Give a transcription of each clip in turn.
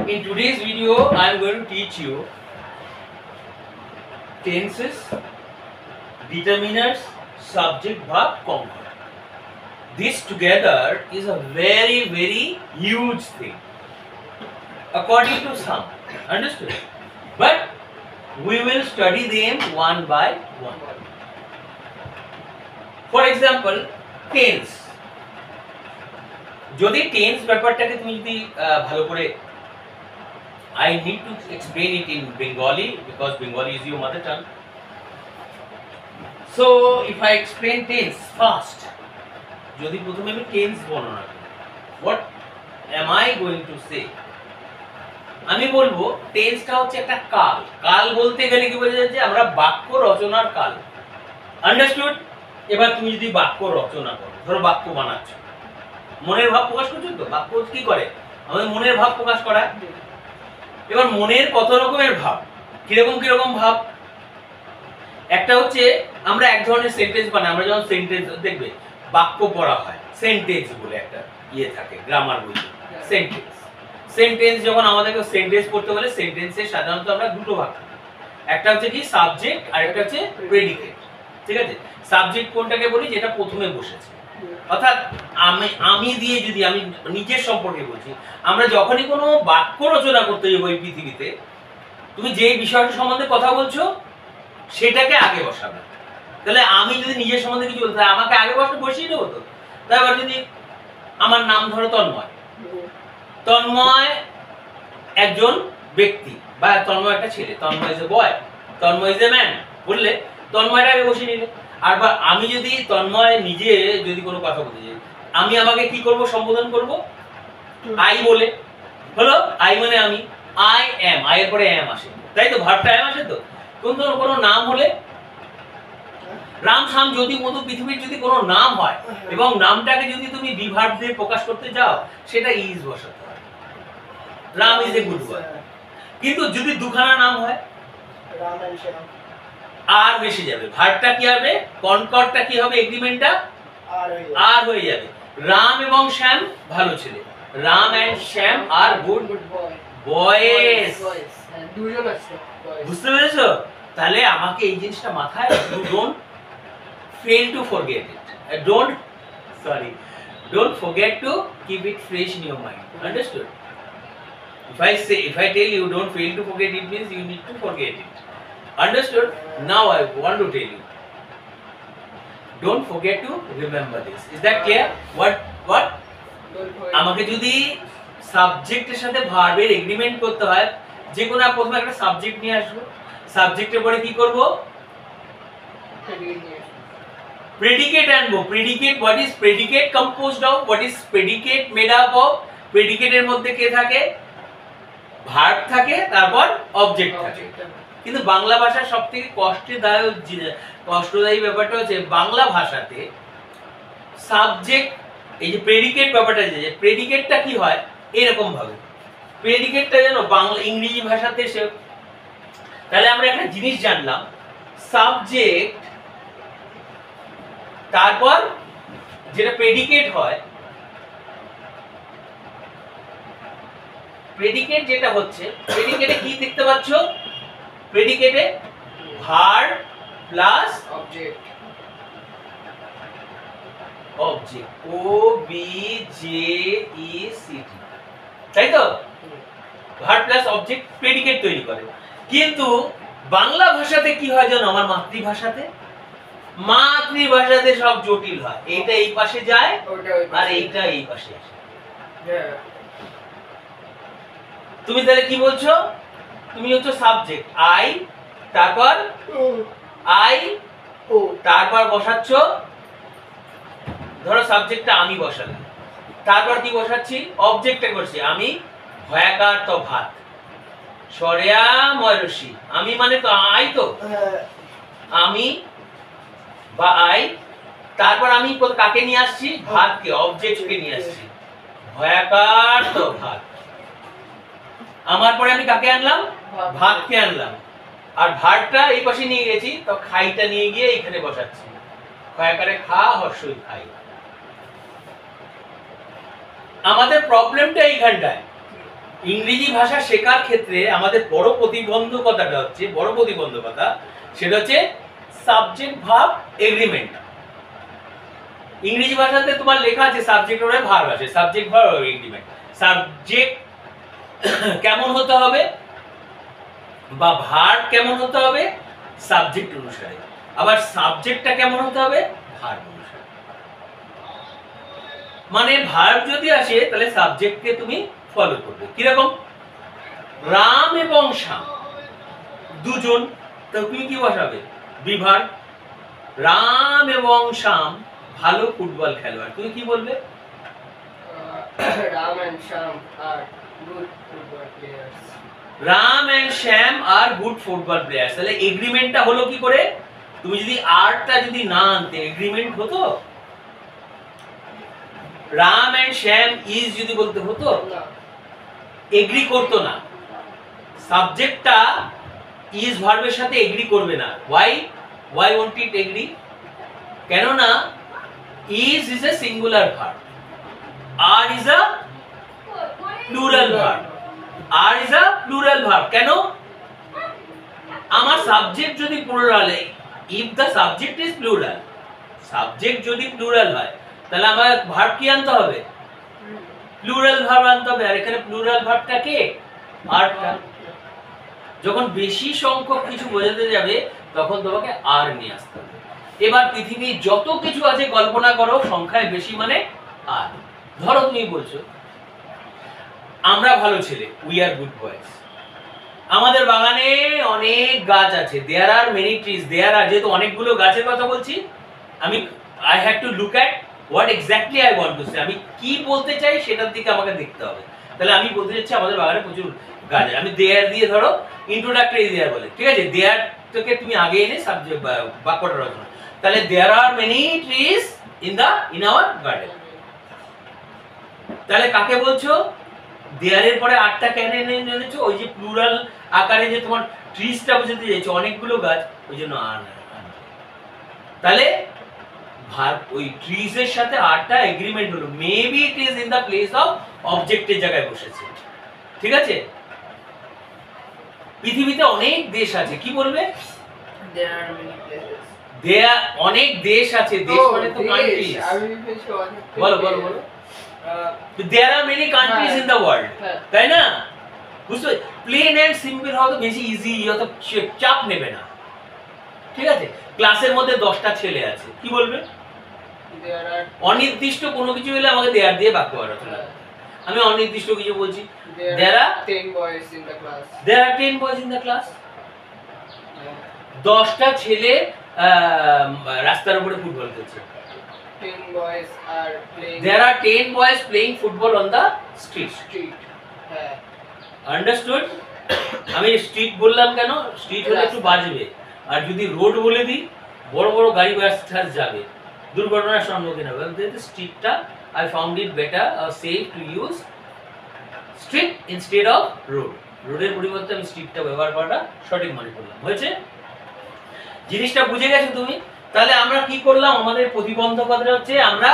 In today's video, I am going to teach you tenses, determiners, subject, verb, concord. This together is a very huge thing, according to some. Understood? But we will study them one by one. For example, tense. যদি tense ব্যাপারটাকে তুমি যদি ভালো করে I need to explain it in Bengali because Bengali is your mother tongue. So if I explain tense first, যদি প্রথমে আমি tense বর্ণনা করি, what am I going to say? আমি বলবো টেন্সটা হচ্ছে একটা কাল। কাল বলতে গেলে কি বোঝা যাচ্ছে? আমরা বাক্য রচনার কাল। আন্ডারস্টুড? এবার তুমি যদি বাক্য রচনা করো, ধরো বাক্য বানাচ্ছ, মনের ভাব প্রকাশ করছো তো, বাক্য কি করে? আমাদের মনের ভাব প্রকাশ করায়। এবার মনের কত রকমের ভাব, কিরকম ভাব? একটা হচ্ছে আমরা এক ধরনের সেন্টেন্স বানাই। আমরা যখন সেন্টেন্স দেখবে বাক্য পড়া হয়, সেন্টেন্স বলে একটা ইয়ে থাকে গ্রামার বইতে। সেন্টেন্স যখন আমাদেরকে সেন্টেন্স পড়তে বলে, সেন্টেন্সের সাধারণত আমরা দুটো ভাগ করি। একটা হচ্ছে কি সাবজেক্ট, আর একটা হচ্ছে প্রেডিকেট। ঠিক আছে? সাবজেক্ট কোনটাকে বলি? যেটা প্রথমে বসেছে, অর্থাৎ আমি দিয়ে যদি আমি নিজের সম্পর্কে বলছি, আমরা যখনই কোনো বাক্য রচনা করতে যাবো এই পৃথিবীতে, তুমি যে বিষয়টা সম্বন্ধে কথা বলছো সেটাকে আগে বসাবে। তাহলে আমি যদি নিজের সম্বন্ধে কিছু বলতে, আমাকে আগে বসিয়ে দেবো তো। তারপর যদি আমার নাম ধরো তন্ময়, তন্ময় একজন ব্যক্তি বা তন্ময় একটা ছেলে, Tanmoy is a boy, Tanmoy is a man বললে তন্ময়টা আগে বসিয়ে নিলে। আর আমি যদি তন্ময় নিজে যদি কোনো কথা বলতে যাই, আমি আমাকে কি করব? সম্বোধন করব আই বলে। হলো আই মানে আমি, আই এম, আই এর পরে এম আসে, তাই তো? ভার্বটা এম আসে তো। কোনো নাম হলে রাম শ্যাম জ্যোতি মধু পৃথিবীর যদি কোনো নাম হয় এবং নামটাকে যদি তুমি বি ভার্ব দিয়ে প্রকাশ করতে যাও, সেটা ইজ বসাতে হয়। Ram is a good boy. কিন্তু যদি দুখানা নাম হয়, রাম এন্ড শ্যাম, আর বেশি যাবে। ভার্বটা কি হবে? কনকর্ডটা কি হবে? এগ্রিমেন্টটা আর হয়ে যাবে। রাম এবং শ্যাম ভালো ছেলে, Ram and Shyam are good boys. দুজন আছে, বুঝতে পেরেছো? তাহলে আমাকে এই জিনিসটা মাথায়, you don't fail to forget it. Don't forget to keep it fresh in your mind. Understood? If I tell you don't fail to forget, it means you need to forget it. Understood? Now I want to tell you, don't forget to remember this. Is that clear? What? আমাকে যদি সাবজেক্টের সাথে ভার্বের agreement করতে হয়, যে কোনো প্রথমে একটা সাবজেক্ট নিয়ে আসবো, সাবজেক্টের পরে কি করব? প্রেডিকেট আনবো। Predicate, what is predicate composed of? What is predicate made up of? প্রেডিকেটের মধ্যে কে থাকে? ভার্ব থাকে, তারপর অবজেক্ট থাকে। কিন্তু বাংলা ভাষার সবথেকে কষ্টদায়ী ব্যাপারটা হচ্ছে বাংলা ভাষাতে সাবজেক্ট, এই যে প্রেডিকেট ব্যাপারটা, যে প্রেডিকেটটা কি হয় এরকম ভাবে, প্রেডিকেটটা জানো বাংলা ইংরেজি ভাষাতে সে। তাহলে আমরা একটা জিনিস জানলাম, সাবজেক্ট তারপর যেটা প্রেডিকেট হয়, প্রেডিকেট যেটা হচ্ছে, প্রেডিকেটে কি দেখতে পাচ্ছ? প্রেডিকেটে verb plus object, O B J E C T, তাই তো? ভার্ব প্লাস অবজেক্ট প্রেডিকেট তৈরি করে। কিন্তু বাংলা ভাষাতে কি হয় জানো? আমার মাতৃভাষাতে সব জটিল হয়। এইটা এই পাশে যায় আর এইটা এই পাশে আসে। তুমি তাহলে কি বলছো? তুমি হচ্ছে সাবজেক্ট আই, তারপর তারপর বসাচ্ছ, ধরো সাবজেক্টটা আমি বসালাম, তারপর কি বসাচ্ছি? অবজেক্টটা করছি আমি, ভয়াকার তো ভাত, সরেয়া ময়রসি, আমি মানে তো আই, তো আমি বা আই, তারপর আমি কাকে নিয়ে আসছি? ভাতকে, অবজেক্টকে নিয়ে আসছি, ভয়াকার তো ভাত। আমার পরে আমি কাকে আনলাম? ভাতকে আনলাম। আর ভাতটা এই পাশে নিয়ে গেছি, তো খাইটা নিয়ে গিয়ে এখানে বসাচ্ছি, ভয়াকারে খা, হর্ষই খাই। আমাদের প্রবলেমটা এইখানটায়। ইংরেজি ভাষা শেখার ক্ষেত্রে আমাদের বড় প্রতিবন্ধকতাটা হচ্ছে, সেটা হচ্ছে সাবজেক্ট ভার্ব এগ্রিমেন্ট। ইংরেজি ভাষাতে তোমার লেখা আছে সাবজেক্ট ওর ভার্ব আছে, সাবজেক্ট ভার্ব এগ্রিমেন্ট। সাবজেক্ট কেমন হতে হবে বা ভার্ব কেমন হতে হবে সাবজেক্ট অনুসারে, আবার সাবজেক্টটা কেমন হতে হবে ভার্ব অনুসারে। মানে ভার্ব যদি আসে তাহলে সাবজেক্টকে তুমি ফলো করবে। কিরকম, রাম এবং শ্যাম দুজন, তো তুমি কি বসাবে বিভার। রাম এবং শ্যাম ভালো ফুটবল খেলোয়াড়, তুমি কি বলবে? Ram and Sham are good football players. Ram and Shyam are good football players. তাহলে এগ্রিমেন্টটা হলো কি করে? তুমি যদি আরটা যদি না আনতে এগ্রিমেন্ট হতো, রাম এন্ড শ্যাম ইজ যদি বলতে হতো এগ্রি করতো না। সাবজেক্টটা ইজ ভার্বের সাথে এগ্রি করবে না। Why won't it agree? কেন না is a singular verb, are is a plural verb. Are is a plural verb. কেন? আমার সাবজেক্ট যদি plural, if the subject is plural, subject যদি প্লুরাল হয় তাহলে আমার ভার্ব কি আনতে হবে? প্লুরাল ভার্ব আনতে হবে। আর এখানে প্লুরাল ভার্বটা কে? আরটা। যখন বেশি সংখ্যক কিছু বোঝাতে যাবে তখন তোমাকে আর নিয়ে আসতে হবে। এবার পৃথিবীর যত কিছু আছে কল্পনা করো, সংখ্যায় বেশি মানে আর। ধরো তুমি বলছো আমরা ভালো ছেলে, উই আর গুড বয়েজ। আমাদের বাগানে অনেক গাছ আছে, দেয়ার আর মেনি ট্রিজ। দেয়ার আর, যেহেতু অনেকগুলো গাছের কথা বলছি, আমি I have to look at what exactly I want to say. আমি কি বলতে চাই সেটার দিকে আমাকে দেখতে হবে। তাহলে আমি বলতে চাচ্ছি আমাদের বাগানে প্রচুর গাছ আছে। আমি দেয়ার দিয়ে ধরো ইন্ট্রোডাক্টরি দেয়ার বলে, ঠিক আছে? দেয়ার থেকে তুমি আগে এনে সাবজেক্ট বাক্যটা রচনা। তাহলে there are many trees in our garden. তাহলে কাকে বলছো? দেয়ারের পরে আটটা কেন এনেছো? ওই যে প্লুরাল আকারে যে তোমার ট্রিজটা বোঝাতে চাইছো, অনেকগুলো গাছ, ওই জন্য আর। তাহলে ভার্ব ওই ট্রিজ এর সাথে আটটা এগ্রিমেন্ট হলো। Maybe it is in the place of অবজেক্টের জায়গায় বসেছে, ঠিক আছে? পৃথিবীতে অনেক দেশ আছে, কি বলবে? There are many places. দেয়ার অনেক দেশ আছে, দেশ মানে তো কান্ট্রি। বলো বলো বলো। There are many countries in the world, তাই না? বুঝছো? প্লেন এন্ড সিম্পল হয়তো বেশি ইজি, অত চাপ নেবে না, ঠিক আছে? ক্লাসের মধ্যে 10টা ছেলে আছে, কি বলবে? অনির্দিষ্ট কোনো কিছু হলে আমাকে দেয়ার দিয়ে বাক্য বানাতে হবে। আমি অনির্দিষ্ট কিছু বলছি, there are 10 boys in the class. There are 10 boys in the class. 10টা ছেলে রাস্তার উপরে ফুটবল খেলছে। 10 boys are playing. There are 10 boys playing football on the street. হ্যাঁ, আন্ডারস্টুড? আমি স্ট্রিট বললাম কেন? স্ট্রিট হলে একটু বাজবে, আর যদি রোড বলে দিই বড় বড় গাড়ি বাস যাবে, দুর্ঘটনার সম্মুখীন হবে। স্ট্রিটটা I found it better safe to use street instead of road. রোডের পরিবর্তে আমি স্ট্রিটটা ব্যবহার করাটা সঠিক মনে করলাম। হয়েছে? জিনিসটা বুঝে গেছো তুমি? তাহলে আমরা কি করলাম? আমাদের প্রতিবন্ধকতা হচ্ছে আমরা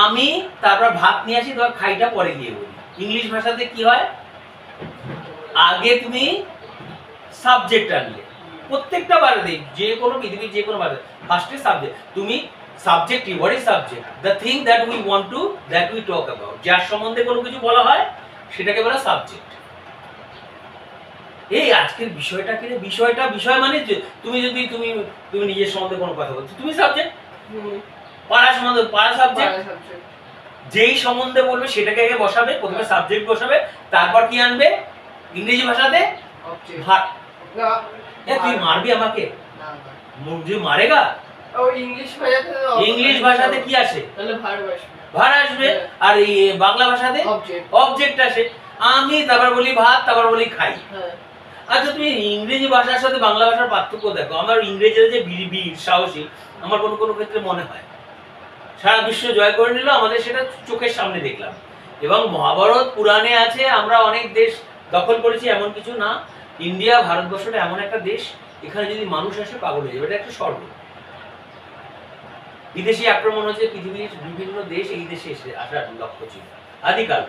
আমি তারপর ভাত নিয়ে আসি, তোমার খাইটা পরে গিয়ে বলি। ইংলিশ ভাষাতে কি হয়? আগে তুমি সাবজেক্ট আনলে, প্রত্যেকটা বারে যে কোনো পৃথিবীর যে কোনো বারে ফার্স্টে সাবজেক্ট। তুমি subject, what is subject? The thing that we want to, that we talk about. যার সম্বন্ধে কোনো কিছু বলা হয় সেটাকে বলা সাবজেক্ট। এই আজকের বিষয়টা কি? বিষয় মানে তুমি যদি তুমি নিজের সম্বন্ধে কোনো কথা বলছো, তুমি সাবজেক্ট। পাড়া সম্বন্ধে পাড়া সাবজেক্ট। যেই সম্বন্ধে বলবে সেটাকে আগে বসাবে, প্রথমে সাবজেক্ট বসাবে, তারপর কি আনবে? ইংরেজি ভাষাতে ভার্ব। তুই মারবি আমাকে? মুঝে মারেগা? ইংলিশ ভাষাতে কি আসে? ভার্ব আসবে। আর এই বাংলা ভাষাতে অবজেক্ট আসে। আমি তারপর বলি ভাত, তারপর বলি খাই। আচ্ছা, তুমি ইংরেজি ভাষার সাথে বাংলা ভাষার পার্থক্য দেখো। আমার ইংরেজিতে যে বীর সাহসী, আমার কোনো কোনো ক্ষেত্রে মনে হয় সারা বিশ্ব জয় করে নিল, আমাদের সেটা চোখের সামনে দেখলাম। এবং মহাভারত পুরাণে আছে আমরা অনেক দেশ দখল করেছি, এমন কিছু না। ইন্ডিয়া, ভারতবর্ষটা এমন একটা দেশ, এখানে যদি মানুষ আসে পাগল হয়ে যাবে। এটা একটা স্বর্গ। বিদেশি আক্রমণ হচ্ছে, পৃথিবীর বিভিন্ন দেশ এই দেশে এসে আসার লক্ষ্য ছিল আদিকাল।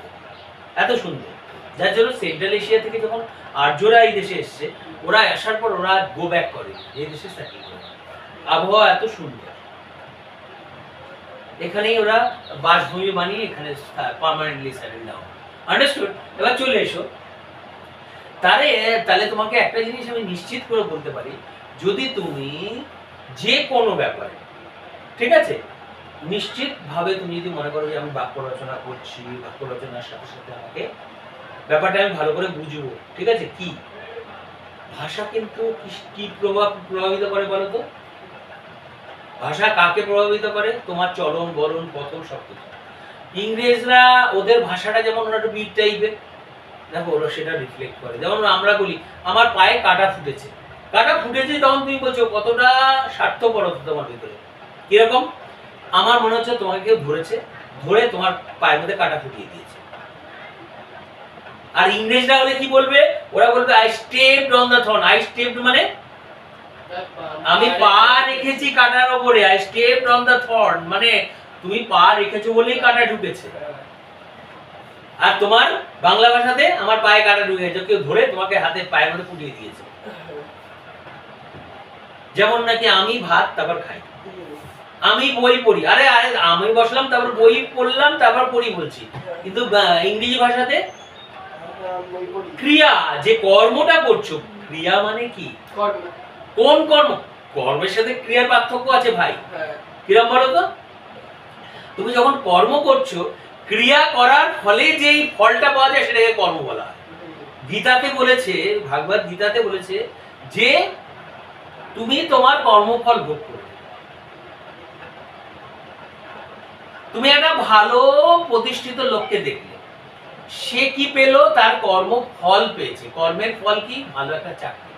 এত সুন্দর যার জন্য সেন্ট্রাল এশিয়া থেকে যখন আর্যরা এই দেশে এসছে, ওরা আসার পর ওরা গো ব্যাক করে এই দেশে সেটেল করে। আবহাওয়া এত সুন্দর, এখানেই ওরা বাসভূমি বানিয়ে এখানে পার্মানেন্টলি সেটেল ডাউন। আন্ডারস্টুড? এবার চলে এসো। তাহলে তোমাকে একটা জিনিস আমি নিশ্চিত করে বলতে পারি, যদি তুমি যে কোনো ব্যাপারে, ঠিক আছে, নিশ্চিত ভাবে তুমি যদি মনে করো যে আমি বাক্য রচনা করছি, বাক্য রচনার সাথে সাথে আমাকে ব্যাপারটা আমি ভালো করে বুঝবো, ঠিক আছে, কি ভাষা কিন্তু কি প্রভাবিত করে বলো তো? ভাষা কাকে প্রভাবিত করে? তোমার চলন বলন পতন সবকিছু। ইংরেজরা ওদের ভাষাটা যেমন ওরা একটু বিট টাইপের, দেখো ওরা সেটা রিফ্লেক্ট করে। যেমন আমরা বলি আমার পায়ে কাঁটা ফুটেছে, কাঁটা ফুটেছে, তখন তুমি বলছো কতটা স্বার্থপরতা তোমার ভিতরে। কিরকম? আমার মনে হচ্ছে তোমাকে কেউ ধরেছে, ধরে তোমার পায়ের মধ্যে কাঁটা ফুটিয়ে দিয়েছে। আর ইংরেজরা হলে কি বলবে? ওরা বলবে I stepped on the thorn. I stepped মানে আমি পা রেখেছি কাঁটার উপরে। I stepped on the thorn মানে তুমি পা রেখেছো বলেই কাঁটা ঢুকেছে। আর তোমার বাংলা ভাষাতে আমার পায়ে কাঁটা ঢুকে গেছে, কেউ ধরে তোমাকে হাতে পায়ের মধ্যে ফুটিয়ে দিয়েছে। যেমন নাকি আমি ভাত তারপর খাই, আমি বই পড়ি। আরে আরে আমি বসলাম তারপর বই পড়লাম তারপর পড়ি বলছি, কিন্তু ইংরেজি ভাষাতে ক্রিয়া, যে কর্মটা করছো, ক্রিয়া মানে কি? কোন কর্ম? কর্মের সাথে ক্রিয়ার পার্থক্য আছে ভাই। কিরকম বলো তো? তুমি যখন কর্ম করছো, ক্রিয়া করার ফলে যেই ফলটা পাওয়া যায় সেটাকে কর্ম বলা হয়। গীতাতে বলেছে, ভাগবত গীতাতে বলেছে যে তুমি তোমার কর্মফল ভোগ করবে। তুমি একটা ভালো প্রতিষ্ঠিত লোককে দেখলে, সে কি পেল? তার কর্ম ফল পেয়েছে। কর্মের ফল কি? ভালো একটা চাকরি,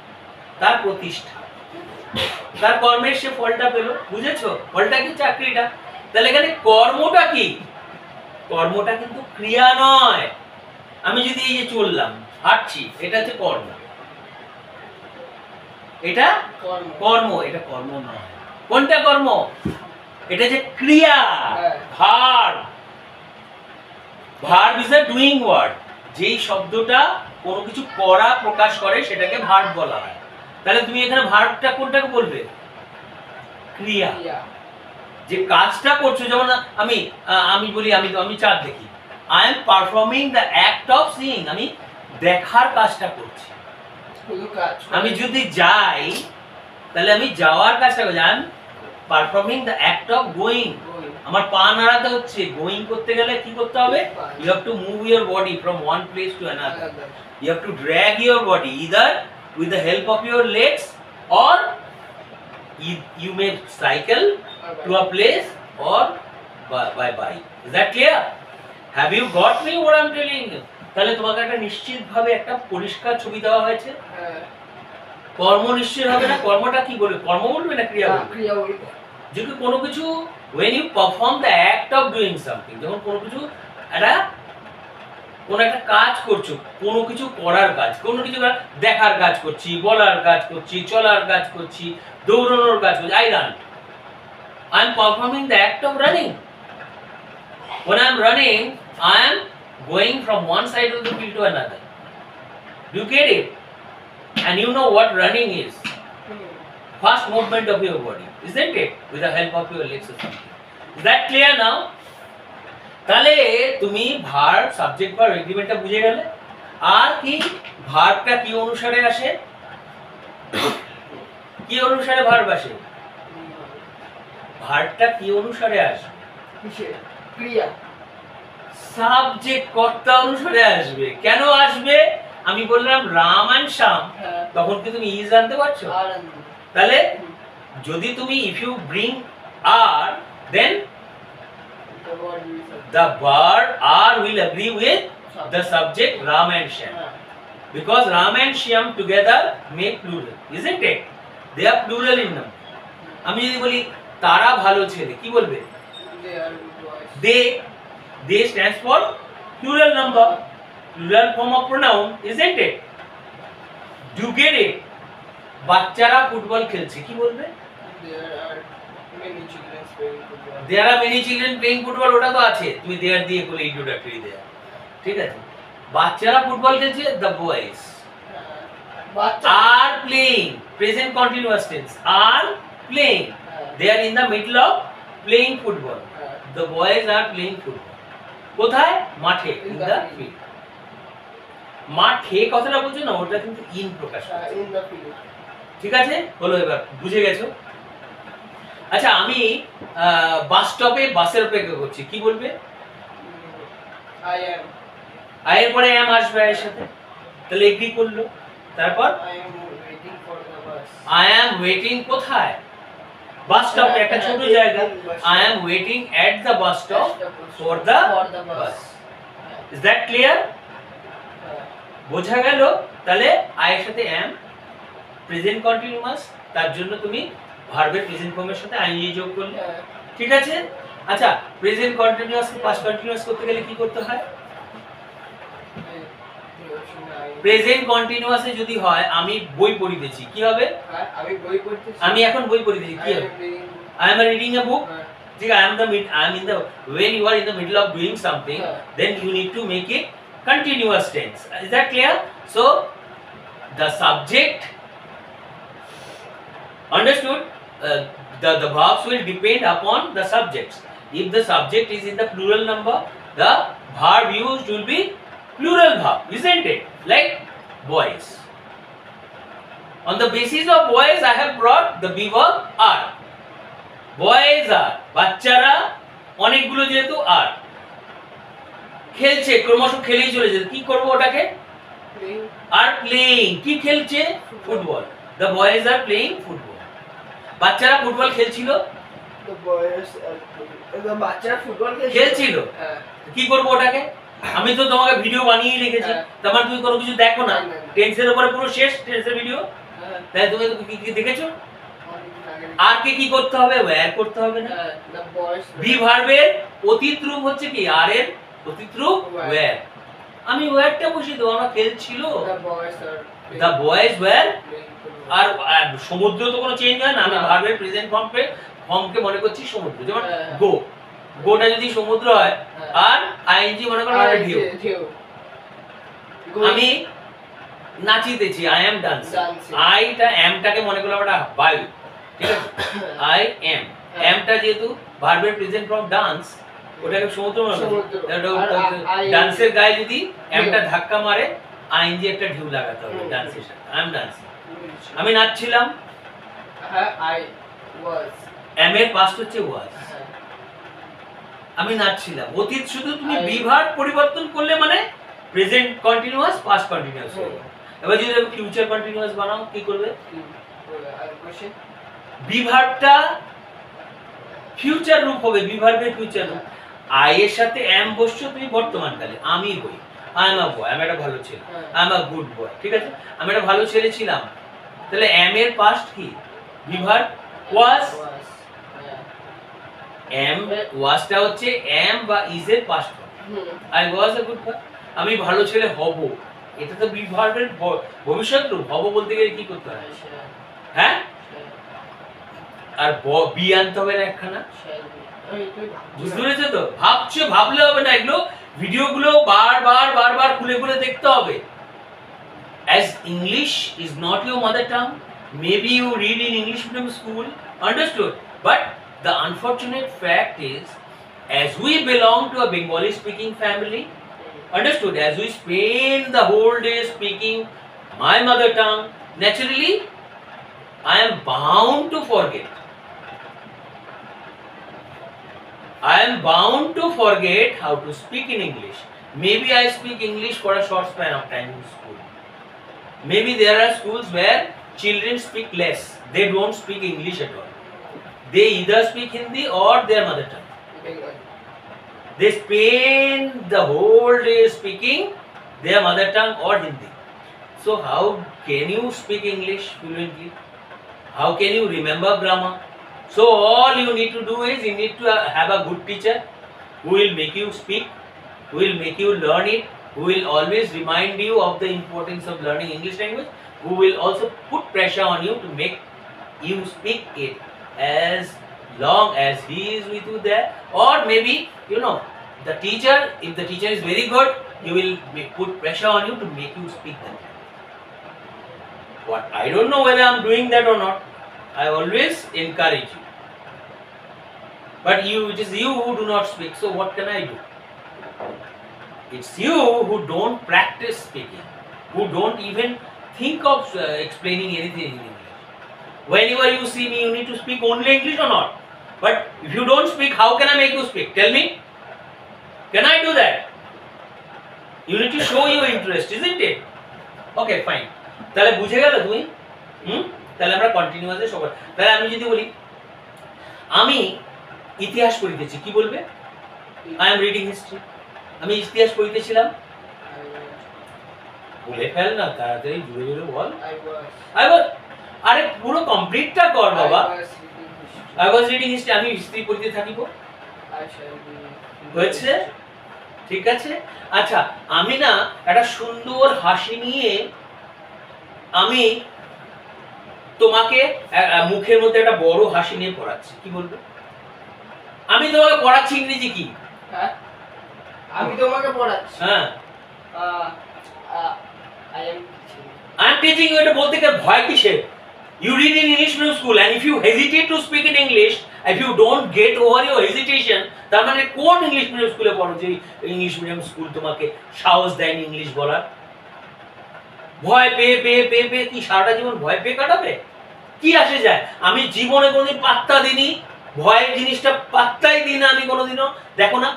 তার প্রতিষ্ঠা, তার কর্মের সে ফলটা পেল। বুঝেছো? ফলটা কি? চাকরিটা। তাহলে এখানে কর্মটা কি? কর্মটা কিন্তু ক্রিয়া নয়। আমি যদি এই যে চললাম, হাঁটছি, এটা হচ্ছে কর্ম, এটা কর্ম, এটা কর্ম নয়। কোনটা কর্ম? এটা যে ক্রিয়া, verb. Verb is a doing word. যেই শব্দটা কোনো কিছু করা প্রকাশ করে সেটাকে ভার্ব বলা হয়। তাহলে তুমি এখানে ভার্বটা কোনটাকে বলবে? ক্রিয়া। যে কাজটা করছো, যেমন আমি বলি আমি চাঁদ দেখি, I am performing the act of seeing. আমি দেখার কাজটা করছি। আমি যদি যাই তাহলে আমি যাওয়ার কাজটা করছি। I am performing the act of going. আমার পা নাড়াতে হচ্ছে। গোয়িং করতে গেলে কি করতে হবে? You have to move your body from one place to another. You have to drag your body either with the help of your legs or you may cycle to a place or by bike. Is that clear? Have you got me what I'm telling you? তাহলে তোমাকে একটা নিশ্চিত ভাবে একটা পরিষ্কার ছবি দেওয়া হয়েছে। কর্ম নিশ্চিত হবে না। কর্মটা কি বলবে? কর্ম বলবে না ক্রিয়া বলবে? ক্রিয়া বলবে। যদি কোনো কিছু when you perform the act of doing something, যখন কোনো কিছু কোন একটা কাজ করছো, কোনো কিছু করার কাজ, কোনো কিছু দেখার কাজ করছি, বলার কাজ করছি, চলার কাজ করছি, দৌড়ানোর কাজ করছি। I run. I am performing the act of running. When I am running, I am going from one side of the field to another. Do you get it? And you know what running is? Fast movement of your body, isn't it? With the help of your legs or something. Is that clear now? তাহলে তুমি verb, subject verb, এগ্রিমেন্টটা বুঝে গেলে। আর কি ভার্বটা কি অনুসারে আসে? কি অনুসারে ভার্ব আসে? ভার্বটা কি অনুসারে আসে? ক্রিয়া, সাবজেক্ট, কর্তা অনুসারে আসবে। কেন আসবে? আমি বললাম রাম এন্ড শ্যাম, তখন কি তুমি ইজ আনতে পারছো? তাহলে যদি তুমি if you bring are, then the verb are will agree with the subject Ram and Shyam, because Ram and Shyam together make plural, isn't it? They are plural in number. আমি যদি বলি তারা ভালো ছেলে, কি বলবে? they stands for plural number, plural form of pronoun, isn't it? Do you get it? বাচ্চারা football খেলছে, কি বলবে? There are many children playing football. ওটা তো আছে, তুমি দেয়ার দিয়ে বলে ইন্ট্রোডাক্টরি দেয়া, ঠিক আছে? বাচ্চারা ফুটবল খেলছে, the boys বাচ্চা are playing, present continuous tense, are playing, they are in the middle of playing football, the boys are playing football. কোথায়? মাঠে, in the field. মাঠে কথাটা বলছো না, ওটা কিন্তু ইন প্রকাশ পাচ্ছে। in the field. ঠিক আছে, হলো, এবার বুঝে গেছো। আচ্ছা, আমি বাস স্টপে বাসের অপেক্ষা করছি, কি বলবে? I am. আয়ের পরে এম আসবে, আয়ের সাথে, তাহলে এগ্রি করলো। তারপর I am waiting for the bus. I am waiting কোথায়? বাস স্টপে, একটা ছোট জায়গা। I am waiting at the bus stop for the bus. Is that clear? বোঝা গেল? তাহলে আয়ের সাথে এম, প্রেজেন্ট কন্টিনিউয়াস, তার জন্য তুমি ভার্বের প্রেজেন্ট ফর্মের সাথে আইএনজি যোগ করলে, ঠিক আছে? আচ্ছা, প্রেজেন্ট কন্টিনিউয়াস কে পাস্ট কন্টিনিউয়াস করতে গেলে কি করতে হয়? প্রেজেন্ট কন্টিনিউয়াসে যদি হয় আমি বই পড়িতেছি, কি হবে? আমি বই পড়তেছি। আমি এখন বই পড়িতেছি, কি হবে? I am reading a book. ঠিক, I am in the when you are in the middle of doing something, then you need to make it continuous tense. Is that clear? So the subject, understood? The verbs will depend upon the subjects. If the subject is in the plural number, the verb used will be plural verb, isn't it? Like boys. On the basis of boys, I have brought the be verb are. Boys are, বাচ্চারা অনেকগুলো যেহেতু আর, খেলছে, ক্রমশ খেলেই চলেছে, কি করব ওটাকে? আর প্লেইং, কি খেলছে? Football. The boys are playing football. বাচ্চারা ফুটবল খেলছিল, The boys are playing. The বাচ্চারা ফুটবল খেলছিল, কি করব ওটাকে? আমি তো তোমাকে ভিডিও বানিয়ে লিখেছি, তার মানে তুমি কোনো কিছু দেখো না, টেন্সের উপরে পুরো শেষ টেন্সের ভিডিও, তাই তুমি কি দেখেছো? আর কি করতে হবে? ওয়্যার করতে হবে না? বি ভার্বের অতীত রূপ হচ্ছে কি? আর এর অতীত রূপ ওয়্যার। আমি ওয়্যারটা বসিয়ে দেবো, আমরা খেলছিল, দ্য বয়েজ ওয়্যার। আর সমুদ্র তো কোনো চেঞ্জ হয় না, আমি ভার্বের প্রেজেন্ট ফর্মকে মনে করছি সমুদ্র, যেমন গো, গোটা যদি সমুদ্র হয়, আর আইএনজি মনে করো একটা ঢেউ। আমি নাচিতেছি, আই এম ডান্সিং, আইটা এমটাকে মনে করলাম একটা বায়ু, ঠিক আছে? আই এম, এমটা যেহেতু ভার্বের প্রেজেন্ট ফর্ম ডান্স, ওটাকে সমুদ্র মনে করো। ডান্সের গায়ে যদি এমটা ধাক্কা মারে, আইএনজি একটা ঢেউ লাগাতে হবে ডান্সের সাথে। আই এম ডান্সিং, আমি নাচছিলাম, I was. এম এর পাস্ট হচ্ছে ওয়াজ, আমি নাচছিলাম। অতীত শুধু তুমি বি ভার্ব পরিবর্তন করলে মানে প্রেজেন্ট কন্টিনিউয়াস পাস্ট কন্টিনিউয়াস হবে। এবার যদি ফিউচার কন্টিনিউয়াস বানাও, কি করবে? বি ভার্বটা ফিউচার রূপ হবে, বি ভার্বের ফিউচার রূপ। আই এর সাথে এম বসছো তুমি বর্তমান কালে, আমি বই, আই এম আ বয়, আমি একটা ভালো ছেলে, I am a good boy, ঠিক আছে? আমি একটা ভালো ছেলে ছিলাম, তাহলে এম এর পাস্ট কি? Be verb was. এম ওয়াজটা হচ্ছে এম বা ইজ এর past form. I was a good boy, আমি ভালো ছেলে হব, এটা তো বি ভার্বের ভবিষ্যৎ রূপ। হব বলতে গেলে কি করতে হয়? হ্যাঁ, আর বি আনতে হবে না একখানা, বুঝতে পেরেছো তো? ভাবলে হবে না, এগুলো ভিডিওগুলো বারবার খুলে দেখতে হবে। As English is not your mother tongue, maybe you read in English medium school, understood? But the unfortunate fact is, as we belong to a Bengali speaking family, understood, as we spend the whole day speaking my mother tongue, naturally I am bound to forget. I am bound to forget how to speak in English. Maybe I speak English for a short span of time in school. Maybe there are schools where children speak less. They don't speak English at all. They either speak Hindi or their mother tongue. They spend the whole day speaking their mother tongue or Hindi. So how can you speak English fluently? How can you remember grammar? So all you need to do is you need to have a good teacher who will make you speak, who will make you learn it, who will always remind you of the importance of learning English language, who will also put pressure on you to make you speak it as long as he is with you there. Or maybe, you know, the teacher, if the teacher is very good, he will put pressure on you to make you speak that. What I don't know whether I'm doing that or not. I always encourage you. But it is you who do not speak. So what can I do? It's you who don't practice speaking, who don't even think of explaining anything in English. Whenever you see me, you need to speak only English or not? But if you don't speak, how can I make you speak? Tell me. Can I do that? You need to show your interest, isn't it? Okay, fine. তাহলে বুঝে গেল তুমি? তাহলে আমরা continuously সবাই। তাহলে আমি যদি বলি আমি ইতিহাস পড়িতেছি, কি বলবে? I am reading history. আমি ইতিহাস পড়িতেছিলাম। বলে ফেল না, তাড়াতাড়ি জোরে জোরে বল। I was আরে পুরো কমপ্লিটটা কর বাবা। I was reading history. আমি হিস্ট্রি পড়তে থাকিব। হয়েছে? ঠিক আছে? আচ্ছা, আমি না একটা সুন্দর হাসি নিয়ে আমি তোমাকে মুখের মধ্যে একটা বড় হাসি নিয়ে পড়াচ্ছি, কি বলবে? আমি তোমাকে পড়াচ্ছি ইংরেজি কি? হ্যাঁ, আমি তোমাকে পড়াচ্ছি। হ্যাঁ, I am teaching you. এটা বলতে গেলে ভয় কিসের? You read in English medium school and if you hesitate to speak in English, if you don't get over your hesitation, তার মানে কোন ইংলিশ মিডিয়াম স্কুলে পড়ো যে ইংলিশ মিডিয়াম স্কুল তোমাকে সাহস দেয় ইংলিশ বলার? ভয় পেয়ে পেয়ে পেয়ে পেয়ে কি সারাটা জীবন ভয় পেয়ে কাটাবে? কি আসে যায়? আমি জীবনে কোনোদিন পাত্তা দিইনি, ভয়ের জিনিসটা পাত্তাই দিই না আমি কোনোদিনও। দেখো না,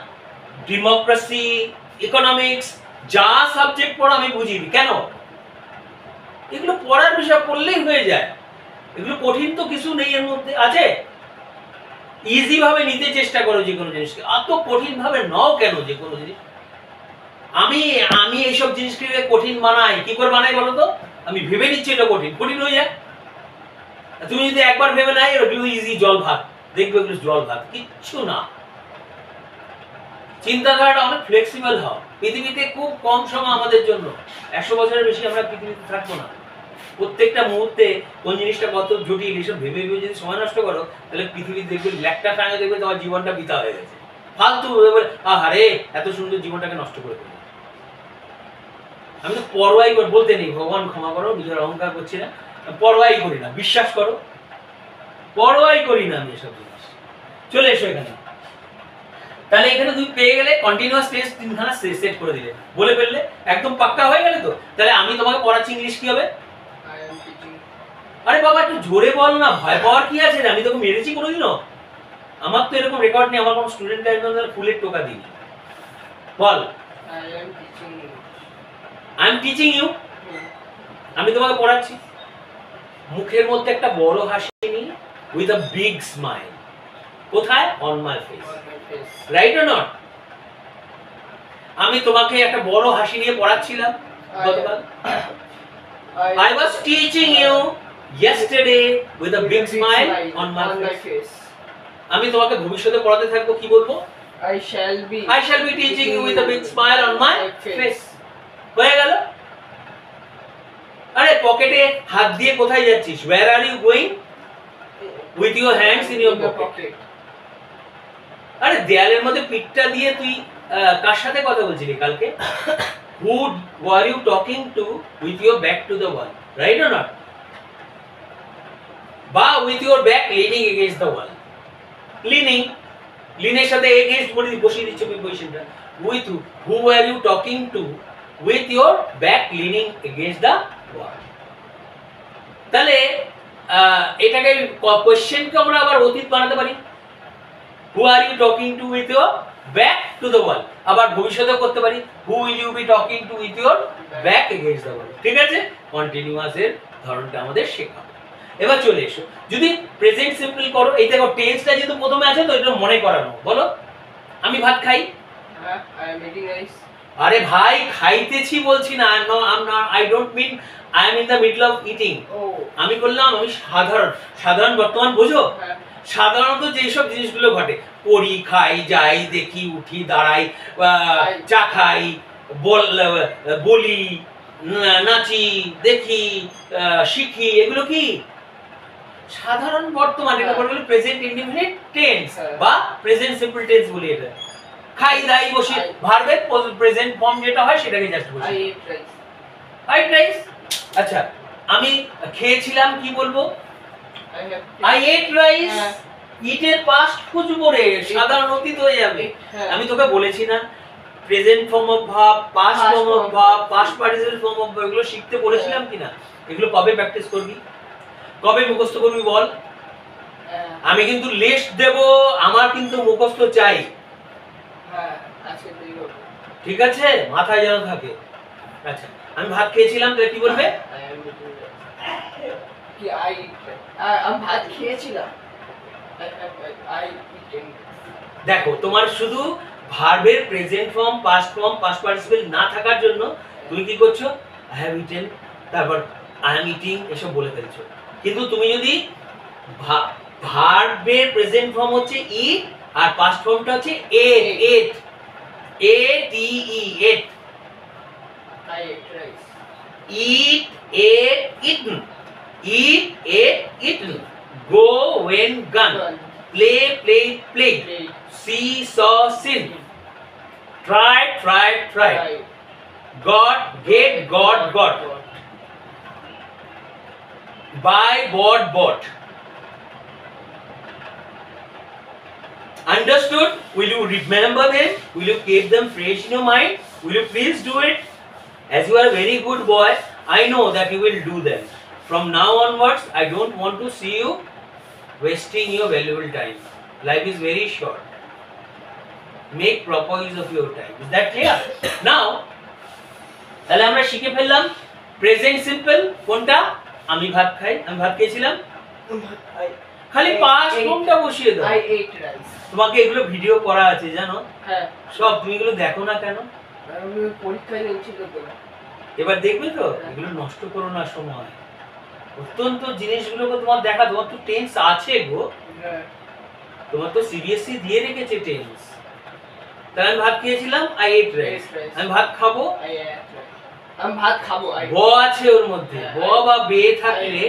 ডেমোক্রেসি, ইকোনমিক্স, যা সাবজেক্ট পড়া আমি বুঝিনি। কেন? এগুলো পড়ার বিষয় পড়লেই হয়ে যায়। এগুলো কঠিন তো কিছু নেই এর মধ্যে, আছে? ইজি ভাবে নিতে চেষ্টা করো যে কোনো জিনিসকে, এত কঠিন ভাবে নাও কেন যে কোনো জিনিস। আমি এইসব জিনিসকে কঠিন বানাই, কি করে বানাই বলো তো? আমি ভেবে নিচ্ছি এটা কঠিন, কঠিন হয়ে যায়। তুমি যদি একবার ভেবে নাই এগুলো ইজি জল ভাত, দেখবে এগুলো জল ভাত, কিচ্ছু না। চিন্তাধারাটা অনেক ফ্লেক্সিবল হও। পৃথিবীতে খুব কম সময় আমাদের জন্য, 100 বছরের বেশি আমরা পৃথিবীতে থাকবো না। প্রত্যেকটা মুহূর্তে কোন জিনিসটা কত জটিল এসব ভেবে ভেবে যদি সময় নষ্ট করো, তাহলে পৃথিবী দেখবে ল্যাকটা টাঙে দেখবে তোমার জীবনটা বৃথা হয়ে গেছে। ফালতু আহারে এত সুন্দর জীবনটাকে নষ্ট করে দেবে। আমি তো পরোয়াই বলতে নেই, ভগবান ক্ষমা করো, নিজের অহংকার করছি না, পরোয়াই করি না, বিশ্বাস করো, পরোয়াই করি না আমি এসব জিনিস। চলে এসো এখানে। তাহলে এখানে তুমি পেয়ে গেলে কন্টিনিউয়াস টেন্স তিনখানা সেট করে দিলে, বলে ফেললে, একদম পাক্কা হয়ে গেলে তো। তাহলে আমি তোমাকে পড়াচ্ছি ইংলিশ কি হবে? আরে বাবা একটু জোরে বল না, ভয় পাওয়ার কি আছে? আমি তোকে মেরেছি কোনোদিনও? আমার তো এরকম রেকর্ড নেই, আমার কোনো স্টুডেন্ট একদম ফুলের টোকা দিই। বল। I am teaching you. আমি তোমাকে পড়াচ্ছি। মুখের মধ্যে একটা বড় হাসি নিয়ে with a big smile. কোথায়? On my face. Right or not? আমি তোমাকে একটা বড় হাসি নিয়ে পড়াচ্ছিলাম গতকাল। I was teaching you yesterday with a big smile on my face. আমি তোমাকে ভবিষ্যতে পড়াতে থাকবো, কি বলবো? I shall be teaching you with a big smile on my face. হয়ে গেল? আরে পকেটে হাত দিয়ে কোথায় যাচ্ছিস? Where are you going? With your hands in your pocket. আরে দেয়ালের মধ্যে পিঠটা দিয়ে তুই কার সাথে কথা বলছিলি কালকে? Who were you talking to with your back to the wall? Right or not? বা with your back leaning against the wall. Leaning এর সাথে against বসিয়ে দিচ্ছি পজিশনটা। With who were you talking to with your back leaning against the wall? তাহলে এটাকে কোশ্চেনকে আমরা আবার অতীত বানাতে পারি। Who are you talking to with your back to the wall? আবার ভবিষ্যতে করতে পারি। Who will you be talking to with your back against the wall? ঠিক আছে? কন্টিনিউয়াস এর ধরনটা আমাদের শেখা। এবার চলে এসো, যদি প্রেজেন্ট সিম্পল করো, এই দেখো টেন্সটা যেহেতু প্রথমে আছে তো এটা মনে করানো। বলো, আমি ভাত খাই। I am eating rice. আরে ভাই খাইতেছি বলছি না, I don't mean I am in the middle of eating. আমি বললাম আমি সাধারণ বর্তমান বোঝো? সাধারণত যেসব জিনিসগুলো ঘটে, পড়ি, খাই, যাই, দেখি, উঠি, দাঁড়াই, চা খাই, বলি, নাচি, দেখি, শিখি, এগুলো কি সাধারণ বর্তমান। এটা বলা হলো প্রেজেন্ট ইনডিফিনিট টেন্স বা প্রেজেন্ট সিম্পল টেন্স বলি এটা। খাই দাই বসি ভার্বের প্রেজেন্ট ফর্ম যেটা হয় সেটাকে জাস্ট বসি I ate rice. I rice. আচ্ছা আমি খেয়েছিলাম কি বলবো? I have I ate rice. হ্যাঁ। ইটের পাস্ট খুঁজবো রে, সাধারণ অতীত হয়ে যাবে। হ্যাঁ। আমি তোকে বলেছি না present form of verb, past Past form of form of verb, verb। Past participle form of verb, এগুলো শিখতে বলেছিলাম কিনা? এগুলো কবে প্র্যাকটিস করবি, কবে মুখস্থ করবি বল? আমি কিন্তু লিস্ট দেব, আমার কিন্তু মুখস্থ চাই, হ্যাঁ আজকে তুই বল। ঠিক আছে? মাথায় যেন থাকে। আচ্ছা আমি ভাত খেয়েছিলাম, তাহলে কি বলবে? I am eating rice. কি আমি ভাত খেয়েছিলাম। I eating rice. দেখো তোমার শুধু ভার্বের present form, past form, past participle না থাকার জন্য তুমি কি করছো? আই হ্যাভ ইটেন, তারপর আই এম ইটিং, এসব বলে ফেলছো। কিন্তু তুমি যদি ভার্বের প্রেজেন্ট ফর্ম হচ্ছে ইট আর পাস্ট ফর্মটা হচ্ছে এট, এট, এ টি ই, এট, I ate rice. eat, ate, eaten, eat, ate, eaten, go, went, gone, play, played, played, Play. see, saw, seen, tried, tried, tried, Try. got, get, got, got, buy, bought, bought. Understood? Will you remember them? Will you keep them fresh in your mind? Will you please do it? As you are a very good boy, I know that you will do them. From now onwards, I don't want to see you wasting your valuable time. Life is very short. Make proper use of your time. Is that clear? Now, তাহলে আমরা শিখে ফেললাম present simple কোনটা? আমি ভাত খাই, আমি ভাত খেয়েছিলাম। খালি পাস্ট ফর্মটা বসিয়ে দাও। I ate rice. তোমাকে এগুলো ভিডিও করা আছে জানো, হ্যাঁ সব। তুমি এগুলো দেখো না কেন? আমি পরীক্ষায় নিয়েছিল তো। এবার দেখবে তো, এগুলো নষ্ট করো না সময়। অত্যন্ত জিনিসগুলোকে তোমার দেখা, তোমার তো টেন্স আছে গো, হ্যাঁ তোমার তো সিবিএসসি দিয়ে রেখেছে টেন্স। তাহলে আমি ভাত খেয়েছিলাম, আই এট রাইস। আমি ভাত খাবো, I ate rice. আমি ভাত খাবো। I ব আছে ওর মধ্যে, ব বা বে থাকলে